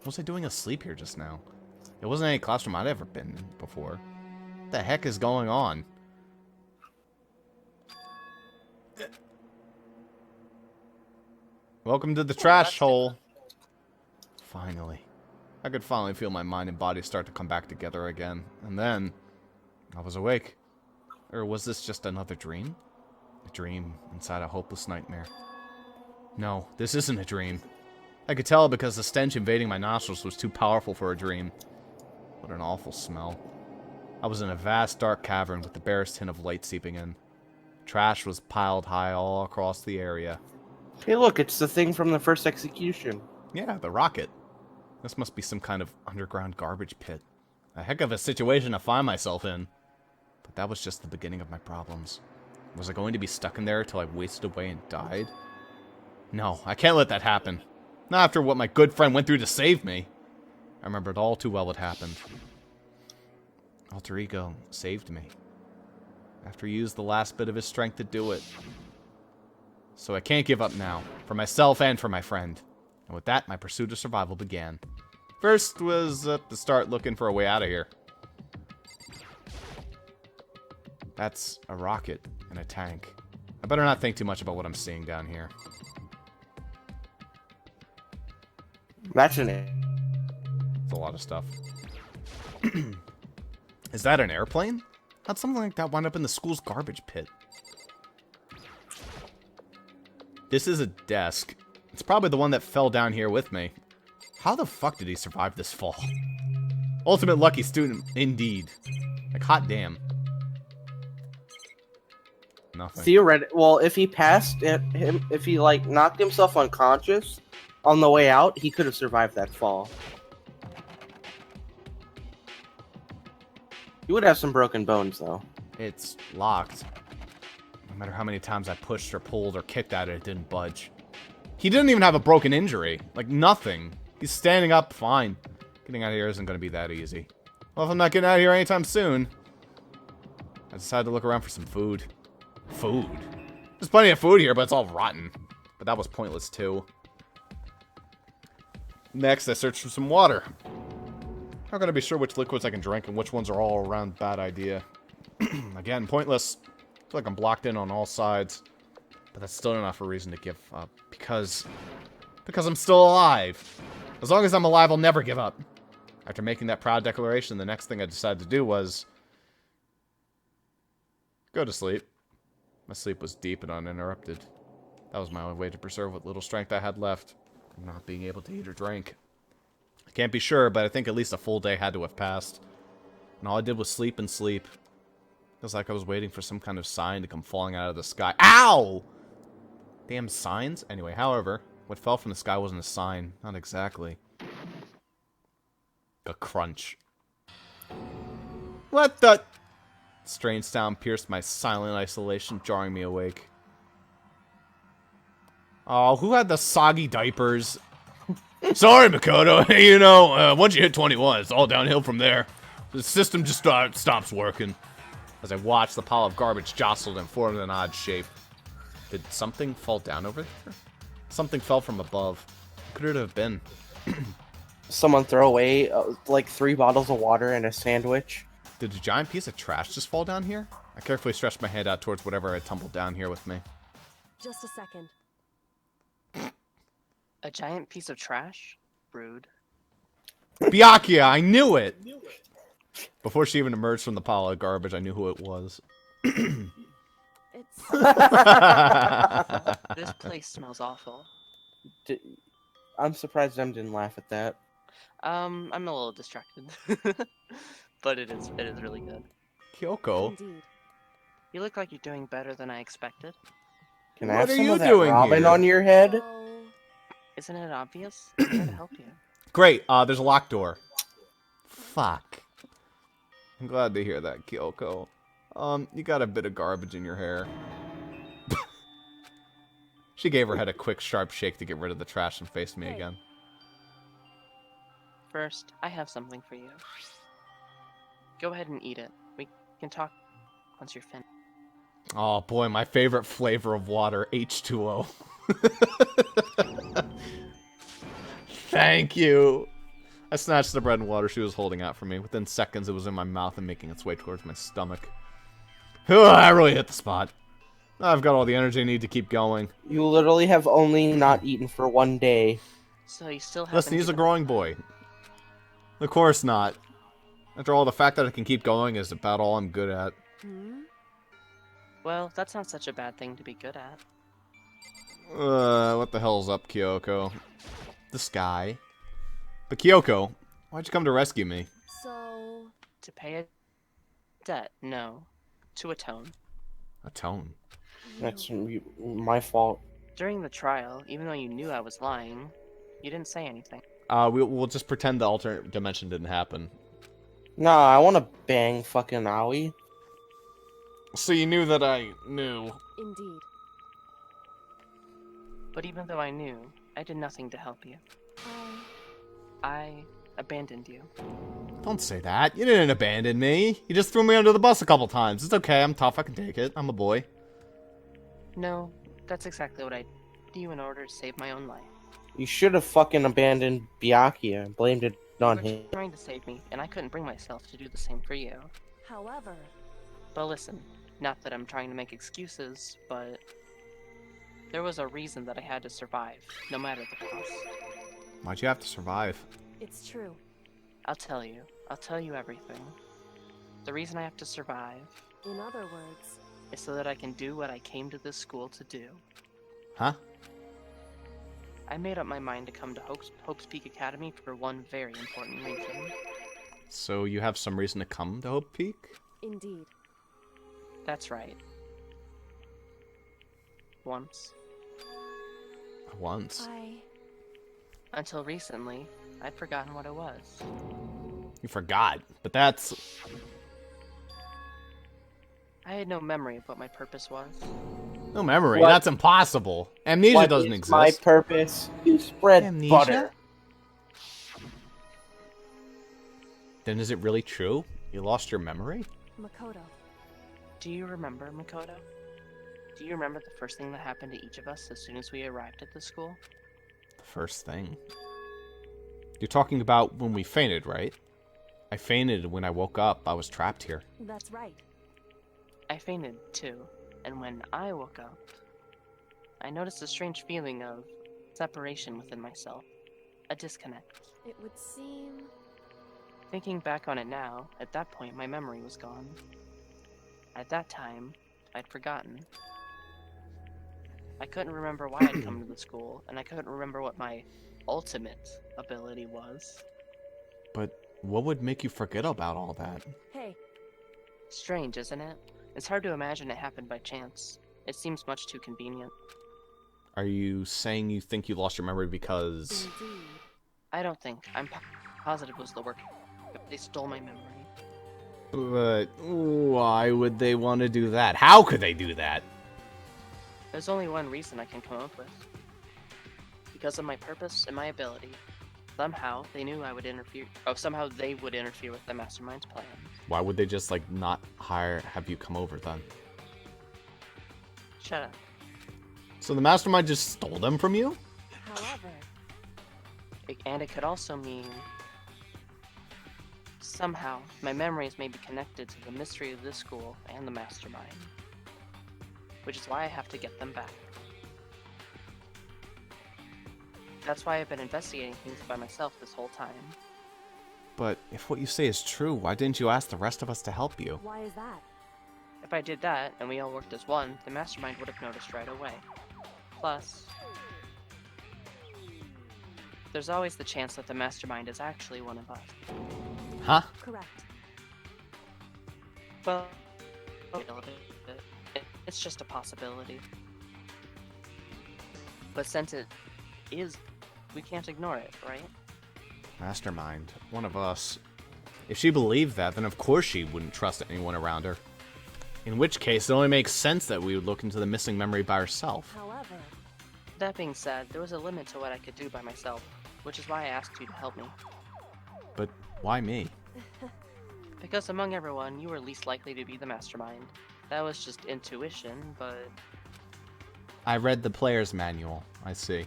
What was I doing asleep here just now? It wasn't any classroom I'd ever been in before. What the heck is going on? Welcome to the trash hole. Finally. I could finally feel my mind and body start to come back together again. And then, I was awake. Or was this just another dream? A dream inside a hopeless nightmare. No, this isn't a dream. I could tell because the stench invading my nostrils was too powerful for a dream. What an awful smell. I was in a vast dark cavern with the barest hint of light seeping in. Trash was piled high all across the area. Hey, look, it's the thing from the first execution. Yeah, the rocket. This must be some kind of underground garbage pit. A heck of a situation to find myself in. But that was just the beginning of my problems. Was I going to be stuck in there till I wasted away and died? No, I can't let that happen. Not after what my good friend went through to save me. I remembered all too well what happened. Alter Ego saved me. After he used the last bit of his strength to do it. So I can't give up now. For myself and for my friend. And with that, my pursuit of survival began. First was to start looking for a way out of here. That's a rocket in a tank. I better not think too much about what I'm seeing down here. Imagine it. It's a lot of stuff. Is that an airplane? How'd something like that wind up in the school's garbage pit? This is a desk. It's probably the one that fell down here with me. How the fuck did he survive this fall? Ultimate lucky student, indeed. Like, hot damn. Nothing. Well, if he passed at him, if he like knocked himself unconscious on the way out, he could have survived that fall. He would have some broken bones, though. It's locked. No matter how many times I pushed or pulled or kicked at it, it didn't budge. He didn't even have a broken injury. Like, nothing. He's standing up fine. Getting out of here isn't going to be that easy. Well, if I'm not getting out of here anytime soon, I decided to look around for some food. Food? There's plenty of food here, but it's all rotten. But that was pointless, too. Next, I searched for some water. How can I be sure which liquids I can drink and which ones are all around bad idea? Again, pointless. I feel like I'm blocked in on all sides. But that's still enough of a reason to give up. Because I'm still alive. As long as I'm alive, I'll never give up. After making that proud declaration, the next thing I decided to do was go to sleep. My sleep was deep and uninterrupted. That was my only way to preserve what little strength I had left. From not being able to eat or drink. I can't be sure, but I think at least a full day had to have passed. And all I did was sleep and sleep. It was like I was waiting for some kind of sign to come falling out of the sky. Ow! Damn signs? Anyway, however, what fell from the sky wasn't a sign. Not exactly. A crunch. What the... Strange sound pierced my silent isolation, jarring me awake. Oh, who had the soggy diapers? Sorry, Makoto. You know, once you hit 21, it's all downhill from there. The system just stops working. As I watched, the pile of garbage jostled and formed an odd shape. Did something fall down over there? Something fell from above. What could it have been? Someone throw away like 3 bottles of water and a sandwich. Did a giant piece of trash just fall down here? I carefully stretched my hand out towards whatever had tumbled down here with me. Just a second. A giant piece of trash? Rude. Byakuya, I knew it! Before she even emerged from the pile of garbage, I knew who it was. It's... This place smells awful. I'm surprised Em didn't laugh at that. I'm a little distracted. But it is really good. Kyoko? Indeed. You look like you're doing better than I expected. Can I What have are some you of that doing ramen here? on your head? Oh, Isn't it obvious? I'm here to help you. Great, there's a locked door. Fuck. I'm glad to hear that, Kyoko. You got a bit of garbage in your hair. She gave her head a quick, sharp shake to get rid of the trash and faced me again. First, I have something for you. Go ahead and eat it. We can talk once you're finished. Oh boy, my favorite flavor of water, H2O. Thank you. I snatched the bread and water she was holding out for me. Within seconds, it was in my mouth and making its way towards my stomach. I really hit the spot. I've got all the energy I need to keep going. You literally have only not eaten for 1 day. So you still haven't Listen, he's a given growing up. boy. Of course not. After all, the fact that I can keep going is about all I'm good at. Well, that's not such a bad thing to be good at. What the hell's up, Kyoko? The sky. But Kyoko, why'd you come to rescue me? So, To pay a debt, no. To atone. Atone. That's my fault. During the trial, even though you knew I was lying, you didn't say anything. We'll just pretend the alternate dimension didn't happen. Nah, I want to bang fucking Aoi. So you knew that I knew. indeed. But even though I knew, I did nothing to help you. I abandoned you. Don't say that. You didn't abandon me. You just threw me under the bus a couple times. It's okay. I'm tough. I can take it. I'm a boy. No, that's exactly what I did to you in order to save my own life. You should have fucking abandoned Byakuya and blamed it on You him. were trying to save me, and I couldn't bring myself to do the same for you. However, But listen, not that I'm trying to make excuses, but there was a reason that I had to survive, no matter the cost. Why'd you have to survive? it's true. I'll tell you. I'll tell you everything. The reason I have to survive In other words, is so that I can do what I came to this school to do. Huh? I made up my mind to come to Hope's Peak Academy for one very important reason. So you have some reason to come to Hope Peak? indeed. That's right. Once. Once. Until recently, I'd forgotten what it was. You forgot. But that's... I had no memory of what my purpose was. No memory. What? That's impossible. Amnesia What doesn't is exist. my purpose? You spread Amnesia? butter. Then is it really true? You lost your memory? Makoto. Do you remember, Makoto? Do you remember the first thing that happened to each of us as soon as we arrived at the school? The first thing. You're talking about when we fainted, right? I fainted when I woke up. I was trapped here. That's right. I fainted, too, and when I woke up, I noticed a strange feeling of separation within myself, a disconnect. It would seem... Thinking back on it now, at that point my memory was gone. At that time, I'd forgotten. I couldn't remember why I'd come to the school, and I couldn't remember what my ultimate ability was. But what would make you forget about all that? Hey, Strange, isn't it? It's hard to imagine it happened by chance. It seems much too convenient. Are you saying you think you lost your memory because... indeed. I don't think. I'm positive it was the work. They stole my memory. But why would they want to do that? How could they do that? There's only one reason I can come up with. Because of my purpose and my ability. Somehow they knew I would interfere. Oh, somehow they would interfere with the mastermind's plan. Why would they just, like, not have you come over then? Shut up. So the mastermind just stole them from you? However, And it could also mean somehow my memories may be connected to the mystery of this school and the mastermind. Which is why I have to get them back. That's why I've been investigating things by myself this whole time. But if what you say is true, why didn't you ask the rest of us to help you? why is that? If I did that, and we all worked as one, the mastermind would have noticed right away. Plus, there's always the chance that the mastermind is actually one of us. Huh? Correct. Well, it's just a possibility. But since it is, we can't ignore it, right? Mastermind. One of us. If she believed that, then of course she wouldn't trust anyone around her. In which case, it only makes sense that we would look into the missing memory by herself. However, That being said, there was a limit to what I could do by myself, which is why I asked you to help me. But why me? Because among everyone, you were least likely to be the mastermind. That was just intuition, but I read the player's manual. I see.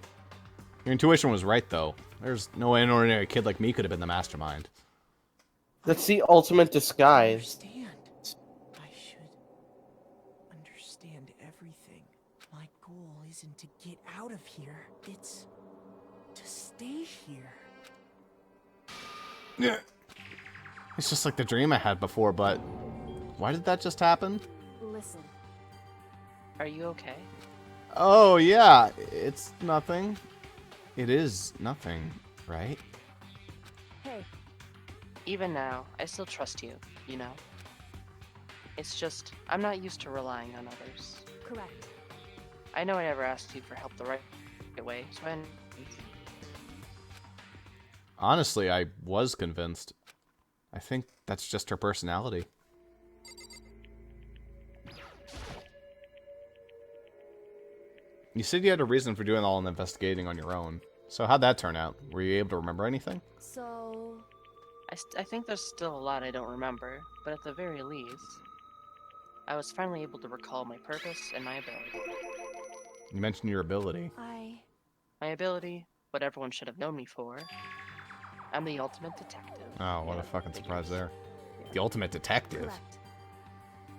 Your intuition was right, though. There's no way an ordinary kid like me could have been the mastermind. That's the ultimate disguise. I should understand everything. My goal isn't to get out of here. It's to stay here. Yeah. It's just like the dream I had before, but why did that just happen? Listen, Are you okay? Oh, yeah. It's nothing. It is nothing, right? hey, Even now, I still trust you, you know? It's just, I'm not used to relying on others. correct. I know I never asked you for help the right way, so I... Honestly, I was convinced. I think that's just her personality. You said you had a reason for doing all the investigating on your own. So how'd that turn out? Were you able to remember anything? So, I think there's still a lot I don't remember, but at the very least, I was finally able to recall my purpose and my ability. You mentioned your ability. My ability, what everyone should have known me for. I'm the ultimate detective. Oh, what a fucking surprise there. The ultimate detective. correct.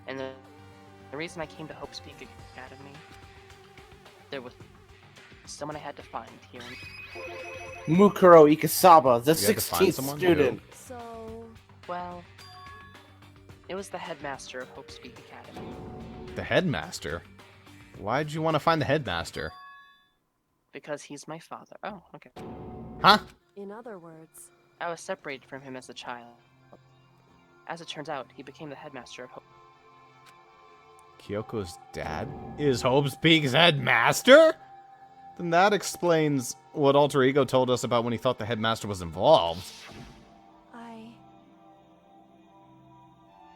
And the reason I came to Hope's Peak Academy, there was someone I had to find here. Mukuro Ikasaba, the You had to find 16th someone? student. So, Well, it was the headmaster of Hope's Peak Academy. The headmaster? Why'd you want to find the headmaster? Because he's my father. Oh, okay. Huh? in other words, I was separated from him as a child. As it turns out, he became the headmaster of Hope. Kyoko's dad is Hope's Peak's headmaster? Then that explains what Alter Ego told us about when he thought the headmaster was involved.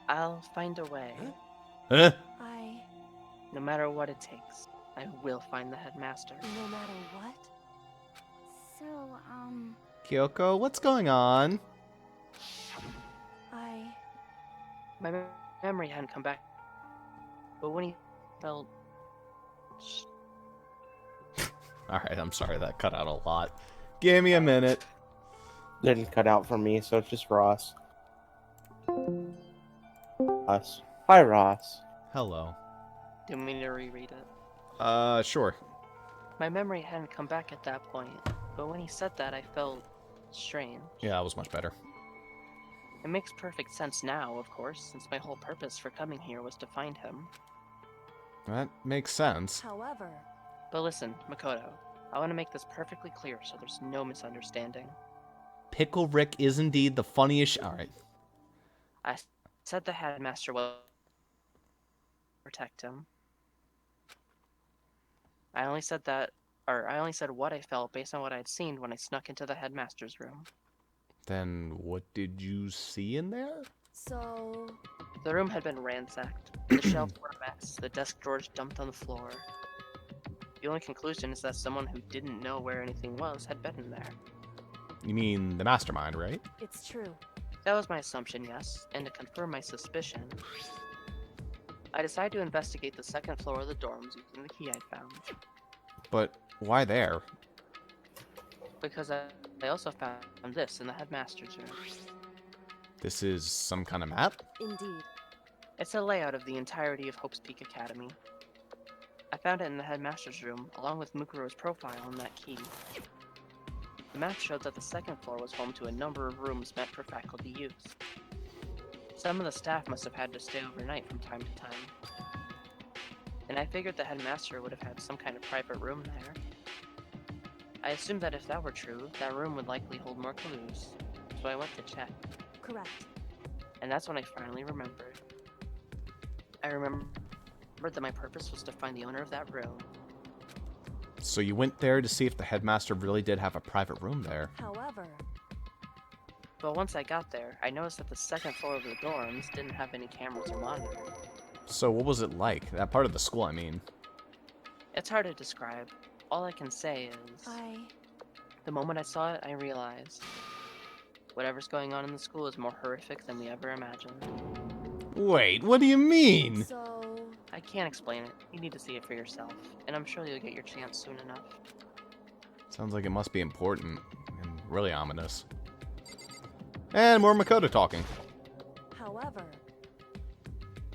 I'll find a way. Huh? No matter what it takes, I will find the headmaster. No matter what? So, Kyoko, what's going on? My memory hadn't come back. But when he felt... Alright, I'm sorry, that cut out a lot. Give me a minute. Didn't cut out for me, so it's just Ross. Us. Hi, Ross. Hello. Do you want me to reread it? Sure. My memory hadn't come back at that point, but when he said that, I felt strange. Yeah, that was much better. It makes perfect sense now, of course, since my whole purpose for coming here was to find him. That makes sense. However, But listen, Makoto, I want to make this perfectly clear so there's no misunderstanding. Pickle Rick is indeed the funniest... Alright. I said the headmaster will protect him. I only said what I felt based on what I'd seen when I snuck into the headmaster's room. Then what did you see in there? so, The room had been ransacked. The shelves were a mess, the desk drawers dumped on the floor. The only conclusion is that someone who didn't know where anything was had been in there. You mean the mastermind, right? it's true. That was my assumption, yes, and to confirm my suspicion, I decided to investigate the second floor of the dorms using the key I'd found. But why there? Because I also found this in the headmaster's room. This is some kind of map? Indeed. It's a layout of the entirety of Hope's Peak Academy. I found it in the headmaster's room, along with Mukuro's profile on that key. The map showed that the second floor was home to a number of rooms meant for faculty use. Some of the staff must have had to stay overnight from time to time. And I figured the headmaster would have had some kind of private room there. I assumed that if that were true, that room would likely hold more clues, so I went to check. Correct. And that's when I finally remembered. I remembered that my purpose was to find the owner of that room. So you went there to see if the headmaster really did have a private room there. However, But once I got there, I noticed that the second floor of the dorms didn't have any cameras or monitors. So what was it like? That part of the school, I mean. It's hard to describe. All I can say is... The moment I saw it, I realized... Whatever's going on in the school is more horrific than we ever imagined. Wait, what do you mean? so, I can't explain it. You need to see it for yourself. And I'm sure you'll get your chance soon enough. Sounds like it must be important and really ominous. And more Makoto talking. However,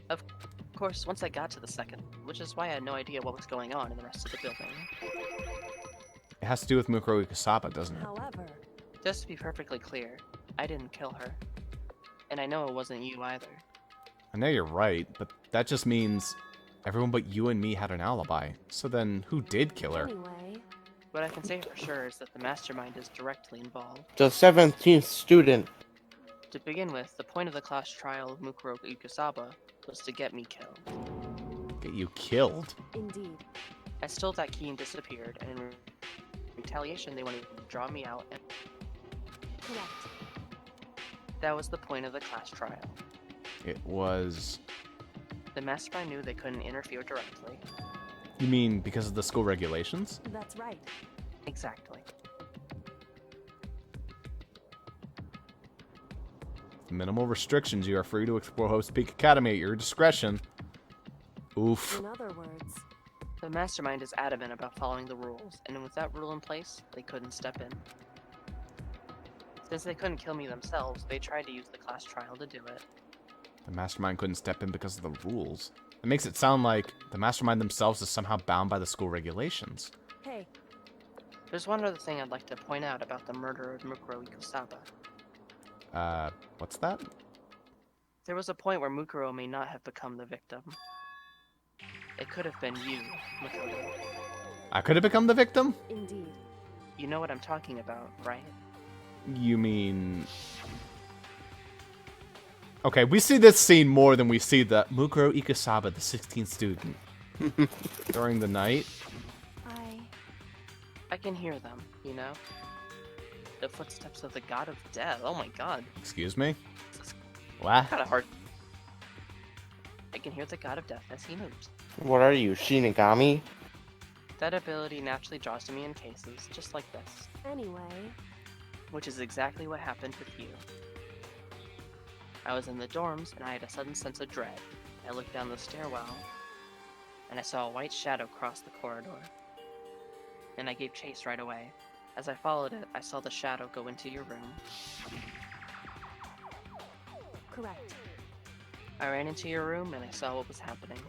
Of course, once I got to the second, which is why I had no idea what was going on in the rest of the building. It has to do with Mukuro Ikasaba, doesn't it? however, Just to be perfectly clear, I didn't kill her. And I know it wasn't you either. I know you're right, but that just means everyone but you and me had an alibi. So then, who did kill her? anyway, What I can say for sure is that the mastermind is directly involved. The 17th student. To begin with, the point of the class trial of Mukuro Ikasaba was to get me killed. Get you killed? indeed. I stole that key and disappeared, and in retaliation they wanted to draw me out, and Correct. that was the point of the class trial. It was... The mastermind knew they couldn't interfere directly. You mean because of the school regulations? That's right. Exactly. Minimal restrictions. You are free to explore Hope's Peak Academy at your discretion. Oof. In other words, The mastermind is adamant about following the rules, and with that rule in place, they couldn't step in. Since they couldn't kill me themselves, they tried to use the class trial to do it. The mastermind couldn't step in because of the rules. It makes it sound like the mastermind themselves is somehow bound by the school regulations. hey, There's one other thing I'd like to point out about the murder of Mukuro Ikasaba. What's that? There was a point where Mukuro may not have become the victim. It could have been you, Makoto. I could have become the victim? indeed. You know what I'm talking about, right? You mean... Okay, we see this scene more than we see the Mukuro Ikasaba, the 16th student. During the night. I can hear them, you know? The footsteps of the god of death. Oh my god. Excuse me? It's What? kind of hard. I can hear the god of death as he moves. What are you, Shinigami? That ability naturally draws to me in cases, just like this. Anyway, Which is exactly what happened with you. I was in the dorms, and I had a sudden sense of dread. I looked down the stairwell, and I saw a white shadow cross the corridor. And I gave chase right away. As I followed it, I saw the shadow go into your room. correct. I ran into your room, and I saw what was happening.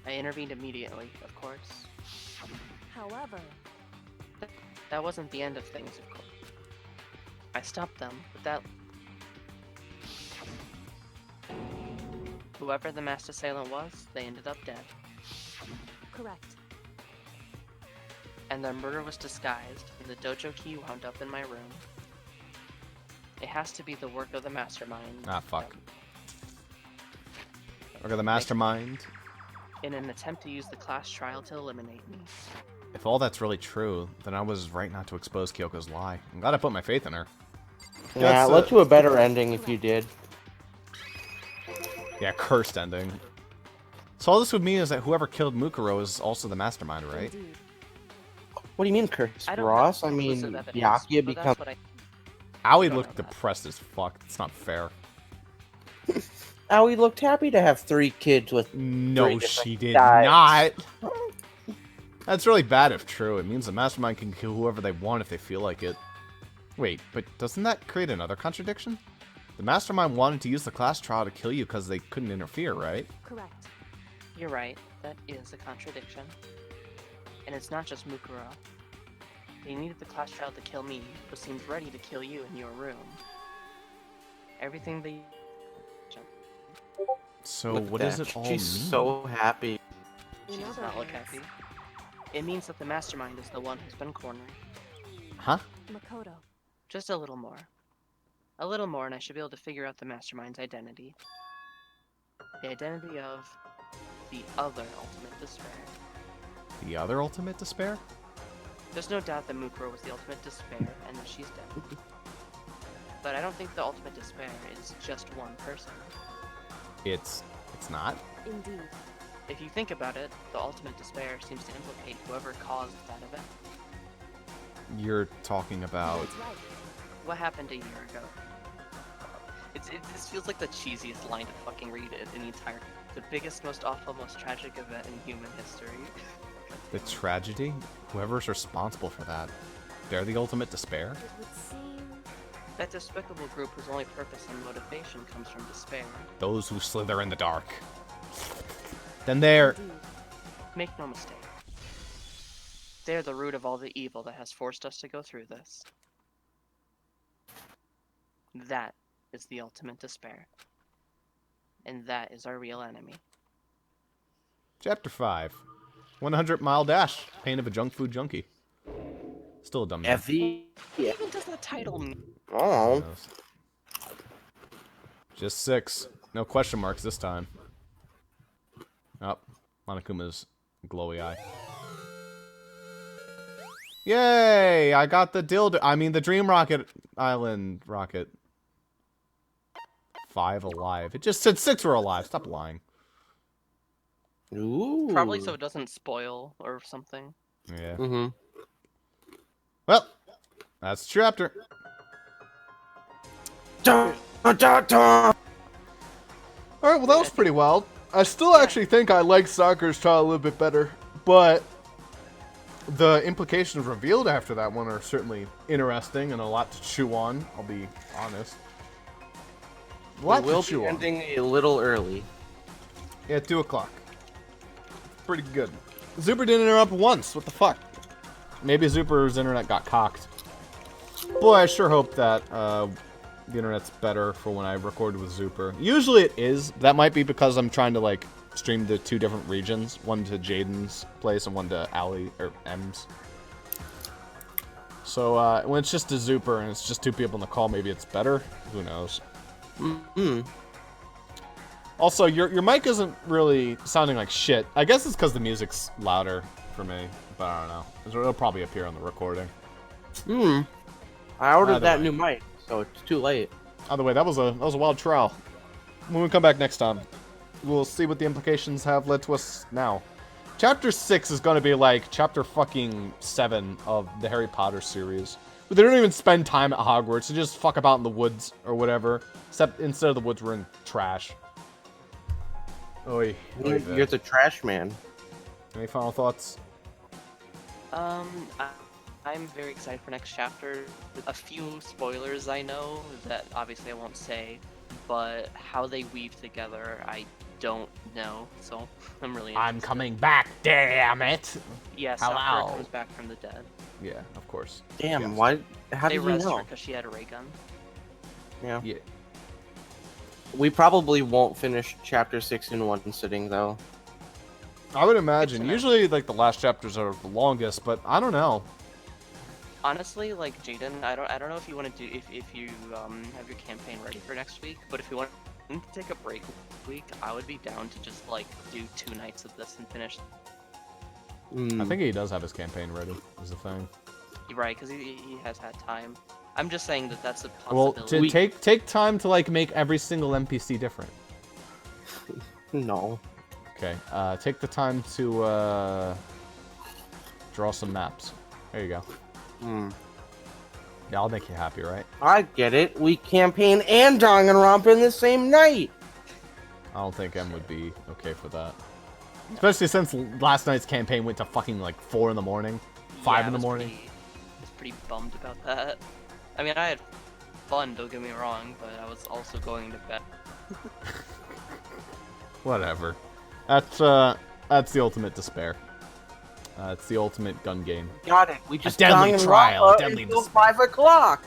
I intervened immediately, of course. However, That wasn't the end of things, of course. I stopped them, but that... Whoever the masked assailant was, they ended up dead. correct. And their murder was disguised, and the dojo key wound up in my room. It has to be the work of the mastermind. Ah, fuck. Look at the mastermind. In an attempt to use the class trial to eliminate me. If all that's really true, then I was right not to expose Kyoko's lie. I'm glad I put my faith in her. Yeah, That's, it led to a better ending if you did. Yeah, cursed ending. So all this would mean is that whoever killed Mukuro is also the mastermind, right? Indeed. What do you mean, Chris I don't Ross? have I mean, conclusive evidence, Byakuya but becomes... that's what I... Aoi don't looked know that. depressed as fuck. It's not fair. Aoi looked happy to have 3 kids with... No, Three she different did guys. not. That's really bad if true. It means the mastermind can kill whoever they want if they feel like it. Wait, but doesn't that create another contradiction? The mastermind wanted to use the class trial to kill you because they couldn't interfere, right? Correct. You're right, that is a contradiction. And it's not just Mukuro. They needed the class trial to kill me, but seemed ready to kill you in your room. Everything they... So Look at what does that. it all She's mean? so happy. She In does other not look words, happy. It means that the mastermind is the one who's been cornered. Huh? Makoto. Just a little more. A little more and I should be able to figure out the mastermind's identity. The identity of the other ultimate despair. The other ultimate despair? There's no doubt that Mukuro was the ultimate despair and that she's dead. But I don't think the ultimate despair is just one person. It's not? Indeed. If you think about it, the ultimate despair seems to implicate whoever caused that event. You're talking about... That's right. What happened a year ago? This feels like the cheesiest line to fucking read in the entire... The biggest, most awful, most tragic event in human history. The tragedy? Whoever's responsible for that. They're the ultimate despair? It would seem... That despicable group whose only purpose and motivation comes from despair. Those who slither in the dark. Then they're... Make no mistake. They're the root of all the evil that has forced us to go through this. That is the ultimate despair. And that is our real enemy. Chapter 5. 100-mile dash. Pain of a junk food junkie. Still a dumb name. Effie. Yeah. Even does the title mean? Oh. Just 6. No question marks this time. Oh, Monokuma's glowy eye. Yay! I got the dildo. I mean, the Dream Rocket Island rocket. 5 alive. It just said 6 were alive. Stop lying. Ooh. Probably so it doesn't spoil or something. Yeah. Mm-hmm. Well, that's the chapter. Dun, dun, dun, dun. Alright, well that was pretty wild. I still actually think I like Sakura's trial a little bit better, but the implications revealed after that one are certainly interesting and a lot to chew on, I'll be honest. A lot We will to chew be on. ending a little early. Yeah, 2 o'clock. Pretty good. Zuper didn't interrupt once, what the fuck? Maybe Zuper's internet got cocked. Boy, I sure hope that the internet's better for when I recorded with Zuper. Usually it is. That might be because I'm trying to like stream to 2 different regions, one to Jaden's place and one to Ali or M's. So when it's just a Zuper and it's just 2 people in the call, maybe it's better. Who knows? Mm-hmm. Also, your mic isn't really sounding like shit. I guess it's because the music's louder for me, but I don't know. It'll probably appear on the recording. Hmm. I ordered Either that way. new mic, so it's too late. Either way, that was a wild trial. When we come back next time, we'll see what the implications have led to us now. Chapter 6 is going to be like chapter fucking 7 of the Harry Potter series. But they don't even spend time at Hogwarts. They just fuck about in the woods or whatever. Except instead of the woods, we're in trash. Oy. You're the trash man. Any final thoughts? I'm very excited for next chapter. A few spoilers I know that obviously I won't say, but how they weave together, I don't know. So I'm really interested. I'm coming back, damn it! Yes, Hello. Sakura comes back from the dead. Yeah, of course. Damn, Yes. why? How They did you rest her know? because she had a ray gun. Yeah. Yeah. We probably won't finish chapter 6 in one sitting, though. I would imagine. Good to know. Usually, like, the last chapters are the longest, but I don't know. Honestly, like Jaden, I don't know if you want to do if you have your campaign ready for next week, but if you want to take a break week, I would be down to just like do 2 nights of this and finish. Mm. I think he does have his campaign ready, is the thing. You're right, because he has had time. I'm just saying that that's a Well, possibility. to take time to, like, make every single NPC different. No. Okay, take the time to, draw some maps. There you go. Hmm. Yeah, I'll make you happy, right? I get it. We campaign and Danganronpa in the same night. I don't think M would be okay for that. Especially since last night's campaign went to fucking, like, 4 in the morning. 5 in the morning. I was pretty bummed about that. I mean, I had fun, don't get me wrong, but I was also going to bed. Whatever. That's the ultimate despair. It's the ultimate gun game. Got it. We just deadly Danganronpa trial, a deadly until despair. 5 o'clock.